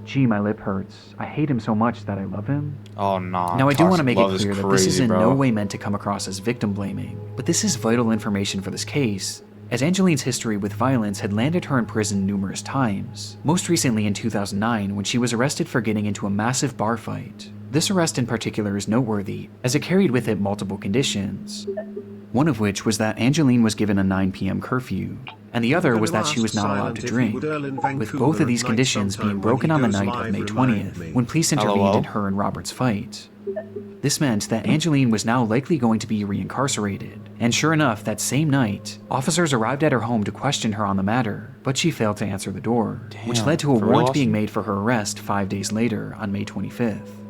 S10: "Gee, my lip hurts. I hate him so much that I love him."
S1: Oh, nah.
S10: Now, I do want to make it clear that this is in no way meant to come across as victim blaming, but this is vital information for this case, as Angeline's history with violence had landed her in prison numerous times, most recently in 2009 when she was arrested for getting into a massive bar fight. This arrest in particular is noteworthy, as it carried with it multiple conditions, one of which was that Angeline was given a 9 p.m. curfew, and the other was that she was not allowed to drink, with both of these conditions being broken on the night of May 20th, when police intervened in her and Robert's fight. This meant that Angeline was now likely going to be reincarcerated, and sure enough, that same night, officers arrived at her home to question her on the matter, but she failed to answer the door, which led to a warrant being made for her arrest 5 days later on May 25th.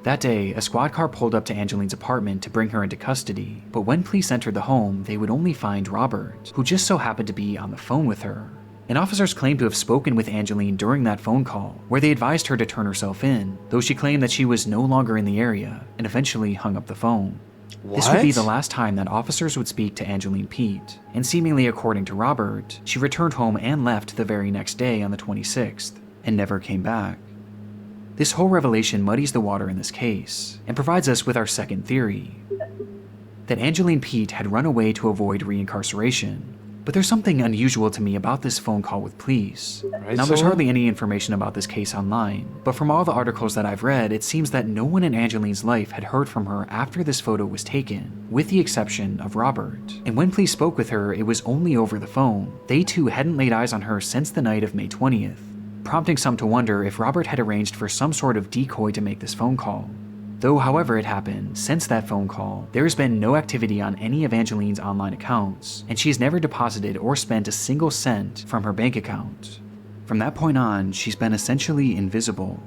S10: That day, a squad car pulled up to Angeline's apartment to bring her into custody, but when police entered the home, they would only find Robert, who just so happened to be on the phone with her. And officers claimed to have spoken with Angeline during that phone call, where they advised her to turn herself in, though she claimed that she was no longer in the area, and eventually hung up the phone. This would be the last time that officers would speak to Angeline Pete, and seemingly according to Robert, she returned home and left the very next day on the 26th, and never came back. This whole revelation muddies the water in this case, and provides us with our second theory, that Angeline Pete had run away to avoid reincarceration. But there's something unusual to me about this phone call with police. Now, there's hardly any information about this case online, but from all the articles that I've read, it seems that no one in Angeline's life had heard from her after this photo was taken, with the exception of Robert. And when police spoke with her, it was only over the phone. They too hadn't laid eyes on her since the night of May 20th, prompting some to wonder if Robert had arranged for some sort of decoy to make this phone call. Though however it happened, since that phone call, there has been no activity on any of Angeline's online accounts, and she has never deposited or spent a single cent from her bank account. From that point on, she's been essentially invisible.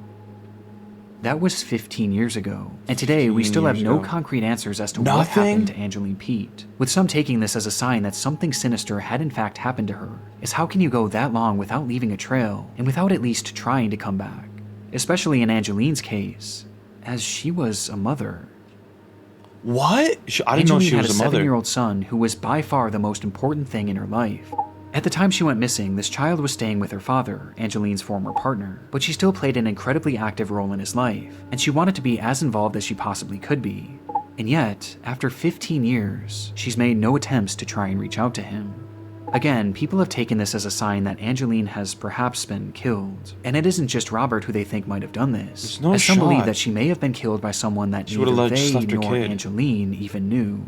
S10: That was 15 years ago, and today we still have no concrete answers as to what happened to Angeline Pete, with some taking this as a sign that something sinister had in fact happened to her, as how can you go that long without leaving a trail, and without at least trying to come back? Especially in Angeline's case, as she was a mother.
S1: What? I didn't know she was a mother.
S10: Angeline had a 7-year-old son who was by far the most important thing in her life. At the time she went missing, this child was staying with her father, Angeline's former partner, but she still played an incredibly active role in his life, and she wanted to be as involved as she possibly could be. And yet, after 15 years, she's made no attempts to try and reach out to him. Again, people have taken this as a sign that Angeline has perhaps been killed, and it isn't just Robert who they think might have done this, as some believe that she may have been killed by someone that neither they nor Angeline even knew.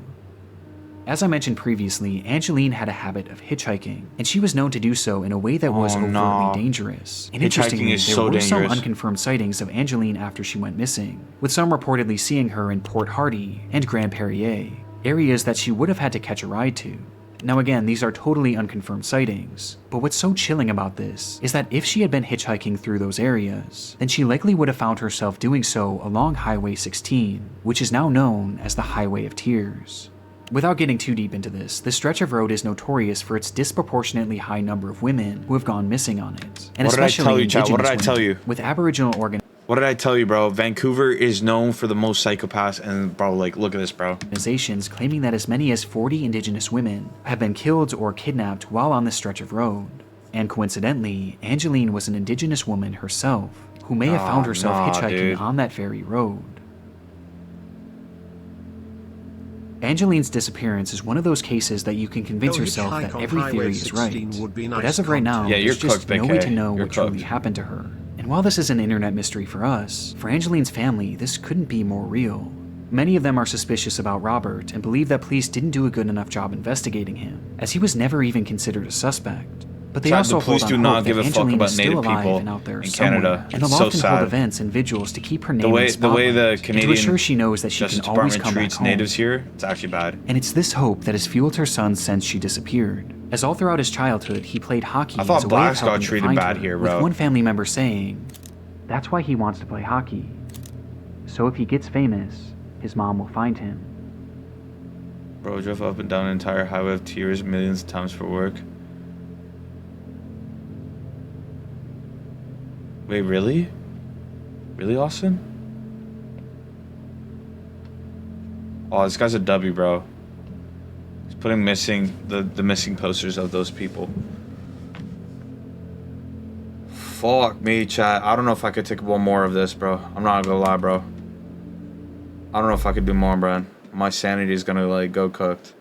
S10: As I mentioned previously, Angeline had a habit of hitchhiking, and she was known to do so in a way that was overtly dangerous. And interestingly, there were some unconfirmed sightings of Angeline after she went missing, with some reportedly seeing her in Port Hardy and Grand Perrier, areas that she would have had to catch a ride to. Now again, these are totally unconfirmed sightings, but what's so chilling about this is that if she had been hitchhiking through those areas, then she likely would have found herself doing so along Highway 16, which is now known as the Highway of Tears. Without getting too deep into this stretch of road is notorious for its disproportionately high number of women who have gone missing on it, and especially Indigenous women.
S1: What did I tell you?
S10: With Aboriginal
S1: What did I tell you, bro? Vancouver is known for the most psychopaths, and bro, like, look at this, bro.
S10: Organizations claiming that as many as 40 Indigenous women have been killed or kidnapped while on this stretch of road. And coincidentally, Angeline was an Indigenous woman herself, who may have found herself hitchhiking on that very road. Angeline's disappearance is one of those cases that you can convince yourself that every theory is right, but as of right now, there's just no way to know what truly happened to her. And while this is an internet mystery for us, for Angeline's family, this couldn't be more real. Many of them are suspicious about Robert and believe that police didn't do a good enough job investigating him, as he was never even considered a suspect. But they also hold on hope that Angeline is still alive and out there somewhere, and they'll often hold events and vigils to keep her name in spotlight,
S1: the way the Canadian
S10: and to assure she knows that she can always come back home.
S1: Natives here, it's actually bad.
S10: And it's this hope that has fueled her son since she disappeared, as all throughout his childhood he played hockey as a way of helping to find her. I thought blacks got treated bad here, bro. With one family member saying, "That's why he wants to play hockey. So if he gets famous, his mom will find him."
S1: Bro drove up and down an entire highway of tears millions of times for work. Wait, really? Really, Austin? Oh, this guy's a W, bro. He's putting missing the missing posters of those people. Fuck me, chat. I don't know if I could take one more of this, bro. I'm not gonna lie, bro. I don't know if I could do more, bro. My sanity is gonna, like, go cooked.